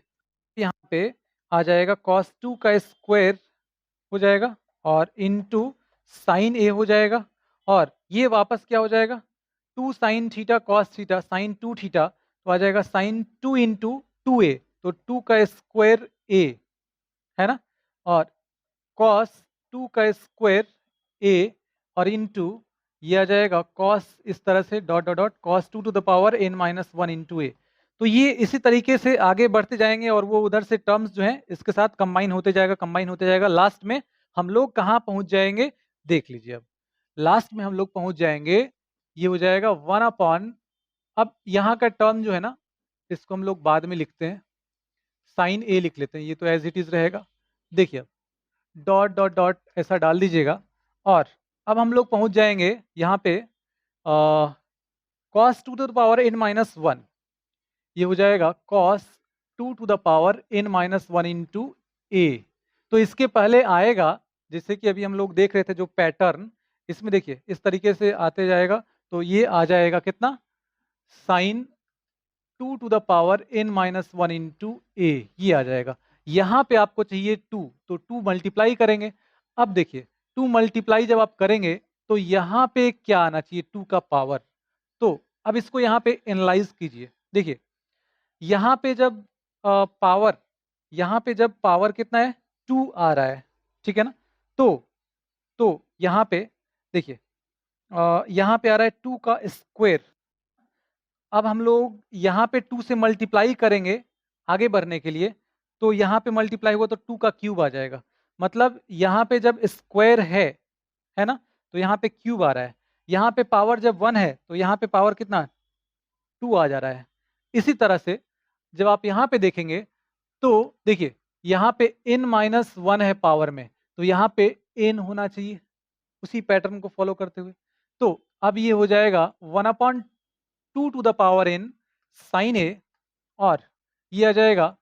यहाँ पे आ जाएगा cos 2 का स्क्वायर हो जाएगा और इंटू साइन ए हो जाएगा, और ये वापस क्या हो जाएगा 2 sine theta cos theta sine 2 theta, तो आ जाएगा साइन 2 इंटू 2a, तो 2 का स्क्वायर a है ना, और cos 2 का स्क्वायर a और इंटू ये आ जाएगा cos, इस तरह से dot dot dot cos 2 to the power n-1 into a। तो ये इसी तरीके से आगे बढ़ते जाएंगे और वो उधर से टर्म्स जो हैं इसके साथ कंबाइन होते जाएगा। लास्ट में हम लोग कहाँ पहुंच जाएंगे देख लीजिए। अब लास्ट में हम लोग पहुंच जाएंगे, ये हो जाएगा 1/, अब यहाँ का टर्म जो है ना इसको हम लोग बाद में लिखते हैं, साइन ए लिख लेते हैं, ये तो एज इट इज रहेगा। देखिए अब डॉट डॉट डॉट ऐसा डाल दीजिएगा, और अब हम लोग पहुंच जाएंगे यहाँ पे cos 2 to the power n-1, ये हो जाएगा cos 2 to the power n-1 into a। तो इसके पहले आएगा, जैसे कि अभी हम लोग देख रहे थे जो पैटर्न, इसमें देखिए इस तरीके से आते जाएगा, तो ये आ जाएगा कितना sine 2 to the power n-1 into a, ये आ जाएगा। यहाँ पे आपको चाहिए 2, तो 2 मल्टीप्लाई करेंगे। अब देखिए 2 मल्टीप्लाई जब आप करेंगे तो यहाँ पे क्या आना चाहिए 2 का पावर, तो अब इसको यहाँ पे एनालाइज कीजिए। देखिए यहाँ पे जब पावर, यहाँ पे जब पावर कितना है 2 आ रहा है, ठीक है ना, तो यहाँ पे देखिए यहाँ पे आ रहा है 2 का स्क्वायर। अब हम लोग यहाँ पे 2 से मल्टीप्लाई करेंगे आगे बढ़ने के लिए, तो यहाँ पे मल्टीप्लाई हुआ तो 2 का क्यूब आ जाएगा। मतलब यहाँ पे जब स्क्वायर है ना, तो यहाँ पे क्यूब आ रहा है। यहाँ पे पावर जब 1 है तो यहाँ पे पावर कितना 2 आ जा रहा है। इसी तरह से जब आप यहाँ पे देखेंगे तो देखिए यहाँ पे n-1 है पावर में, तो यहाँ पे n होना चाहिए उसी पैटर्न को फॉलो करते हुए। तो अब ये हो जाएगा 1/2 to the power n sine A, और ये आ जाएगा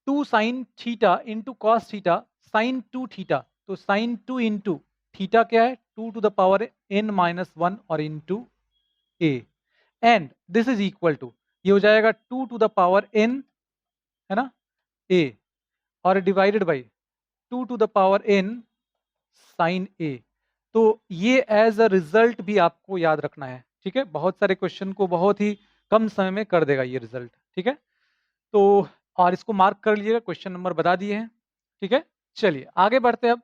2 sine theta into cos theta sine 2 theta. तो साइन 2 इंटू थीटा क्या है 2 टू द पावर n-1 और into A, and this is equal to, ये हो जाएगा 2 टू द पावर n, है ना, ए, और divided by 2 to the power n sine A. तो ये एज अ रिजल्ट भी आपको याद रखना है, ठीक है। बहुत सारे क्वेश्चन को बहुत ही कम समय में कर देगा ये रिजल्ट, ठीक है। तो और इसको मार्क कर लीजिएगा, क्वेश्चन नंबर बता दिए हैं, ठीक है। चलिए आगे बढ़ते हैं अब,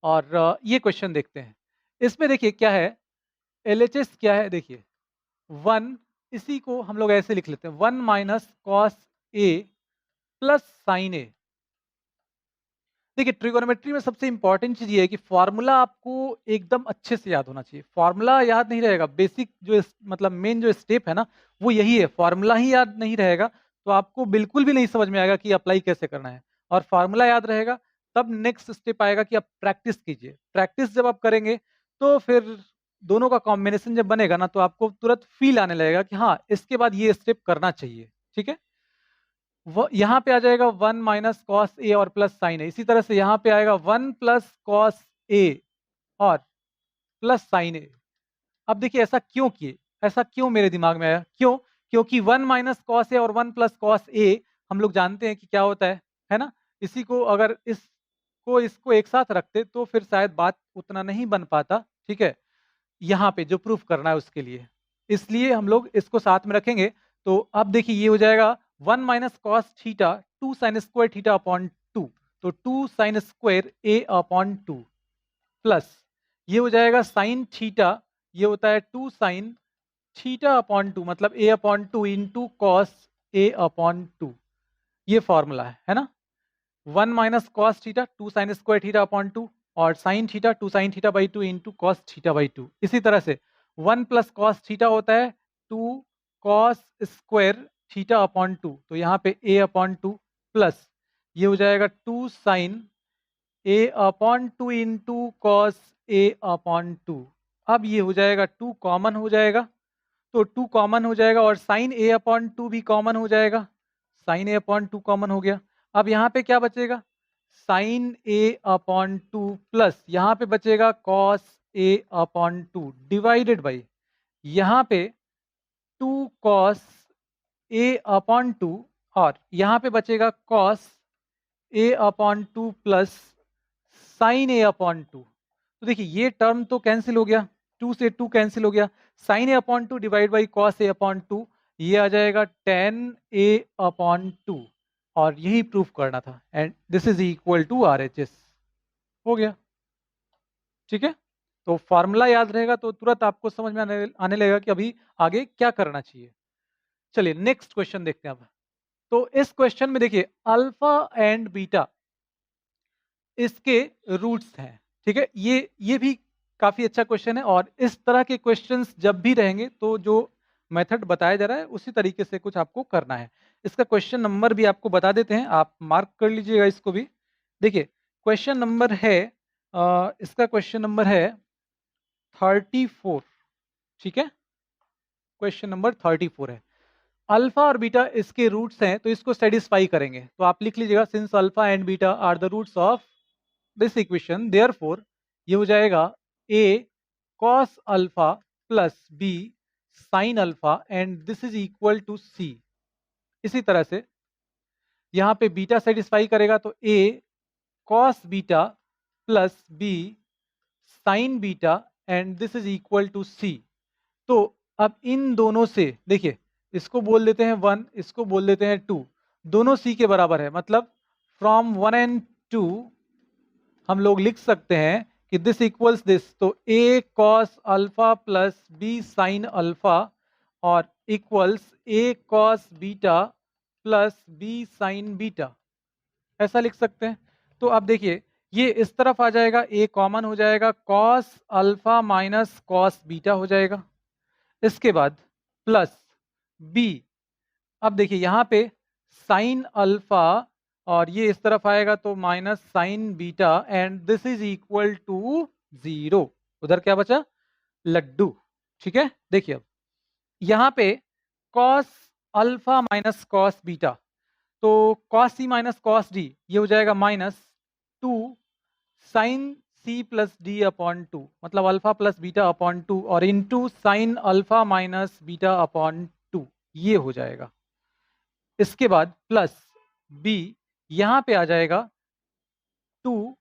और ये क्वेश्चन देखते हैं। इसमें देखिए क्या है, LHS क्या है, देखिए 1, इसी को हम लोग ऐसे लिख लेते हैं 1 minus cos A plus sign ए। देखिए ट्रिगोनोमेट्री में सबसे इंपॉर्टेंट चीज ये है कि फॉर्मूला आपको एकदम अच्छे से याद होना चाहिए। फॉर्मूला याद नहीं रहेगा, बेसिक जो मतलब मेन जो स्टेप है ना वो यही है। फॉर्मूला ही याद नहीं रहेगा तो आपको बिल्कुल भी नहीं समझ में आएगा कि अप्लाई कैसे करना है। और फॉर्मूला याद रहेगा तब नेक्स्ट स्टेप आएगा कि आप प्रैक्टिस कीजिए। प्रैक्टिस जब आप करेंगे तो फिर दोनों का कॉम्बिनेशन जब बनेगा ना तो आपको तुरंत फील आने लगेगा कि हाँ इसके बाद ये स्टेप करना चाहिए, ठीक है। यहाँ पे आ जाएगा 1 माइनस कॉस ए और प्लस साइन ए। इसी तरह से यहाँ पे आएगा 1 प्लस कॉस ए और प्लस साइन ए। अब देखिए ऐसा क्यों किए, ऐसा क्यों मेरे दिमाग में आया, क्यों, क्योंकि 1 माइनस कॉस ए और 1 प्लस कॉस ए हम लोग जानते हैं कि क्या होता है ना। इसी को अगर इसको एक साथ रखते तो फिर शायद बात उतना नहीं बन पाता, ठीक है। यहाँ पे जो प्रूफ करना है उसके लिए, इसलिए हम लोग इसको साथ में रखेंगे। तो अब देखिए ये हो जाएगा 1 minus cos theta 2 sign square theta upon 2, तो 2 साइन स्क्वायर ए अपॉन 2 प्लस ये हो जाएगा साइन थीटा, ये होता है 2 साइन थीटा अपॉन 2, मतलब ए upon 2 into cos a upon 2। ये फॉर्मूला है ना। 1 minus cos theta 2 sign square theta upon 2 और sine theta 2 sine theta by 2 into cos theta by 2। इसी तरह से 1 प्लस कॉस थीटा होता है 2 कॉस स्क्वायर थीटा अपॉन 2, तो यहाँ पे ए अपॉन 2 प्लस ये हो जाएगा 2 sine a upon 2 into cos a upon 2। अब ये हो जाएगा 2 कॉमन हो जाएगा, तो 2 कॉमन हो जाएगा और साइन ए अपॉन 2 भी कॉमन हो जाएगा, साइन ए अपॉन 2 कॉमन हो गया। अब यहाँ पे क्या बचेगा, साइन ए अपॉन 2 प्लस यहाँ पे बचेगा cos a upon 2 divided by यहाँ पे 2 कॉस ए अपॉन 2 और यहाँ पे बचेगा cos a upon 2 plus sign a upon 2। तो देखिए ये टर्म तो कैंसिल हो गया, 2 से 2 कैंसिल हो गया, sine a upon 2 divide by cos a upon 2, ये आ जाएगा tan ए अपॉन 2, और यही प्रूफ करना था। And this is equal to RHS। हो गया, ठीक है। तो फॉर्मूला याद रहेगा तो तुरंत आपको समझ में आने लगेगा कि अभी आगे क्या करना चाहिए। चलिए नेक्स्ट क्वेश्चन देखते हैं अब। तो इस क्वेश्चन में देखिए अल्फा एंड बीटा इसके रूट्स हैं, ठीक है। ये भी काफी अच्छा क्वेश्चन है, और इस तरह के क्वेश्चंस जब भी रहेंगे तो जो मेथड बताया जा रहा है उसी तरीके से कुछ आपको करना है। इसका क्वेश्चन नंबर भी आपको बता देते हैं, आप मार्क कर लीजिएगा इसको भी। देखिए क्वेश्चन नंबर है इसका क्वेश्चन नंबर है 34, ठीक है। क्वेश्चन नंबर 34 है, अल्फा और बीटा इसके रूट्स हैं तो इसको सेटिस्फाई करेंगे। तो आप लिख लीजिएगा since alpha and beta are the roots of this equation therefore ये हो जाएगा a cos alpha plus b sin alpha and this is equal to c। इसी तरह से यहाँ पे बीटा सेटिस्फाई करेगा तो a cos beta plus b sin beta and this is equal to c। तो अब इन दोनों से देखिए इसको बोल देते हैं 1, इसको बोल देते हैं 2, दोनों c के बराबर है। मतलब फ्रॉम 1 एंड 2 हम लोग लिख सकते हैं कि दिस इक्वल्स दिस, तो a cos alpha plus b sine alpha और equals a cos beta plus b sine beta, ऐसा लिख सकते हैं। तो अब देखिए ये इस तरफ आ जाएगा, a कॉमन हो जाएगा, cos alpha minus cos beta हो जाएगा। इसके बाद प्लस b, अब देखिए यहाँ पे साइन अल्फा और ये इस तरफ आएगा तो minus sine beta and this is equal to 0। उधर क्या बचा? लड्डू। ठीक है, देखिए अब यहाँ पे cos alpha minus cos beta, तो cos c minus cos d ये हो जाएगा minus 2 sine c plus D upon 2, मतलब अल्फा प्लस बीटा अपॉन 2 और into sine alpha minus beta upon 2, ये हो जाएगा। इसके बाद प्लस b, यहां पे आ जाएगा 2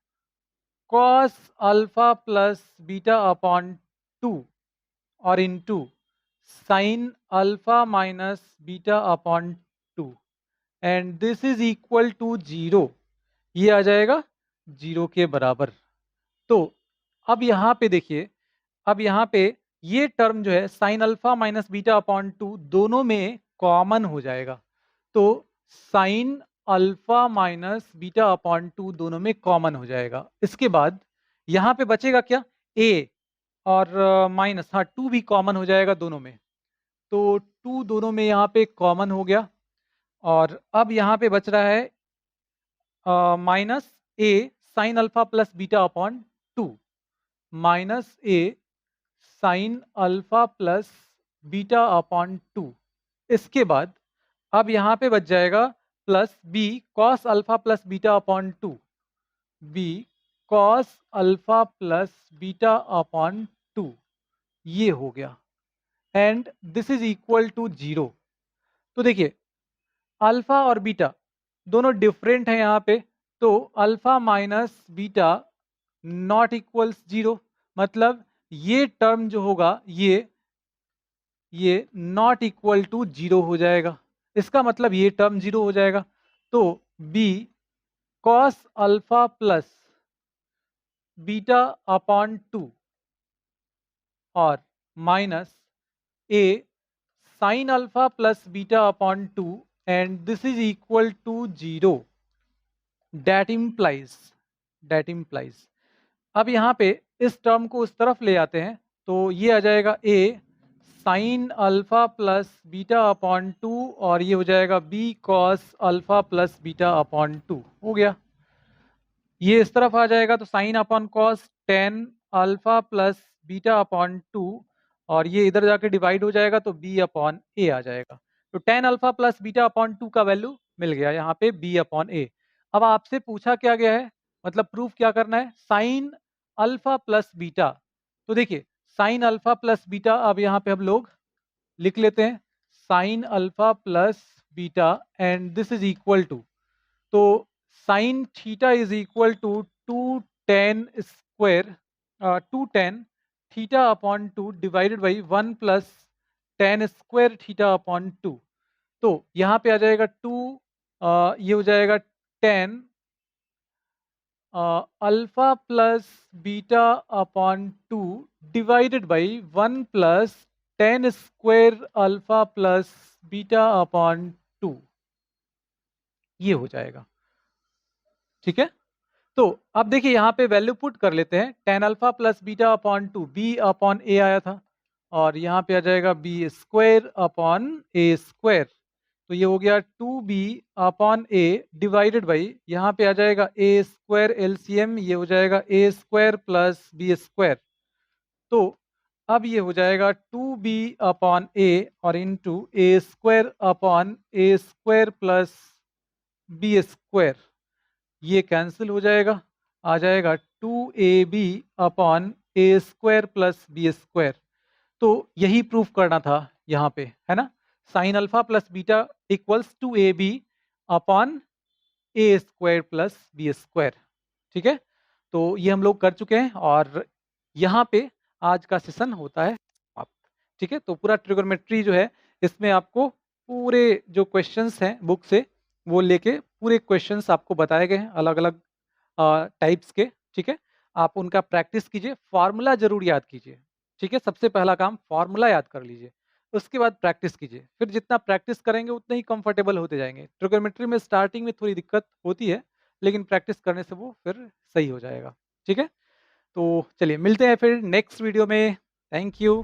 cos alpha plus beta upon 2 और into sine alpha minus beta upon 2 and this is equal to 0, ये आ जाएगा 0 के बराबर। तो अब यहाँ पे देखिए, अब यहाँ पे ये टर्म जो है sine alpha minus beta upon 2 दोनों में कॉमन हो जाएगा, तो sine alpha minus beta upon 2 दोनों में कॉमन हो जाएगा। इसके बाद यहाँ पे बचेगा क्या? a और माइनस, हाँ 2 भी कॉमन हो जाएगा दोनों में, तो 2 दोनों में यहाँ पे कॉमन हो गया। और अब यहाँ पे बच रहा है minus a sine alpha plus beta upon 2 minus a sine alpha plus beta upon 2। इसके बाद अब यहाँ पे बच जाएगा plus b cos alpha plus beta upon 2, b cos alpha plus beta upon 2, ये हो गया and this is equal to 0। तो देखिए अल्फा और बीटा दोनों डिफरेंट है यहाँ पे, तो alpha minus beta not equals 0, मतलब ये टर्म जो होगा ये नॉट इक्वल टू 0 हो जाएगा। इसका मतलब ये टर्म 0 हो जाएगा। तो b cos alpha plus beta upon 2 और minus a sine alpha plus beta upon 2 and this is equal to 0। That implies अब यहाँ पे इस टर्म को उस तरफ ले आते हैं, तो ये आ जाएगा a sine alpha plus beta upon 2 और ये हो जाएगा b cos alpha plus beta upon 2, हो गया। ये इस तरफ आ जाएगा तो sine upon cos tan alpha plus beta upon 2 और ये इधर जाके डिवाइड हो जाएगा तो b अपॉन a आ जाएगा। तो ten alpha plus beta upon 2 का वैल्यू मिल गया यहाँ पे b अपॉन a। अब आपसे पूछा क्या गया है, मतलब प्रूफ क्या करना है, साइन अल्फा प्लस बीटा। तो देखिए साइन अल्फा प्लस बीटा अब यहाँ पे हम लोग लिख लेते हैं, sine alpha plus beta and this is equal to, तो sine theta is equal to 2tan square 2tan theta upon 2 divided by 1 plus tan square theta upon 2। तो यहाँ पे आ जाएगा 2, ये हो जाएगा tan alpha plus beta upon 2 divided by 1 plus tan square alpha plus beta upon 2, ये हो जाएगा। ठीक है, तो अब देखिए यहाँ पे वैल्यू पुट कर लेते हैं, tan alpha plus beta upon 2 B upon A आया था और यहाँ पे आ जाएगा B square upon A square, तो ये हो गया 2b upon A divided by, यहाँ पे आ जाएगा ए स्क्वायर एलसीएम, ये हो जाएगा A square plus B square. तो अब ये हो जाएगा 2b अपॉन ए और into A square upon A square plus B square, ये कैंसिल हो जाएगा, आ जाएगा 2ab upon A square plus B square. तो यही प्रूफ करना था यहाँ पे, है ना, sine alpha plus beta equals 2ab upon A square plus B square. ठीक है, तो ये हम लोग कर चुके हैं और यहाँ पे आज का सेशन होता है समाप्त। ठीक है, तो पूरा ट्रिगोनोमेट्री जो है इसमें आपको पूरे जो क्वेश्चंस हैं बुक से वो लेके पूरे क्वेश्चंस आपको बताए गए हैं अलग-अलग टाइप्स के, ठीक है? आप उनका प्रैक्टिस कीजिए, फ़ॉर्मूला ज़रूर याद कीजिए, ठीक है? सबसे पहला काम फ़ॉर्मूला याद कर लीजिए, उसके बाद प्रैक्टिस कीजिए। फिर जितना प्रैक्टिस करेंगे उतने ही कंफर्टेबल होते जाएँगे। ट्रिगोनोमेट्री में स्टार्टिंग में थोड़ी दिक्कत होती है, लेकिन प्रैक्टिस करने से वो फिर सही हो जाएगा, ठीक है? तो चलिए मिलते हैं फिर नेक्स्ट वीडियो में। Thank you.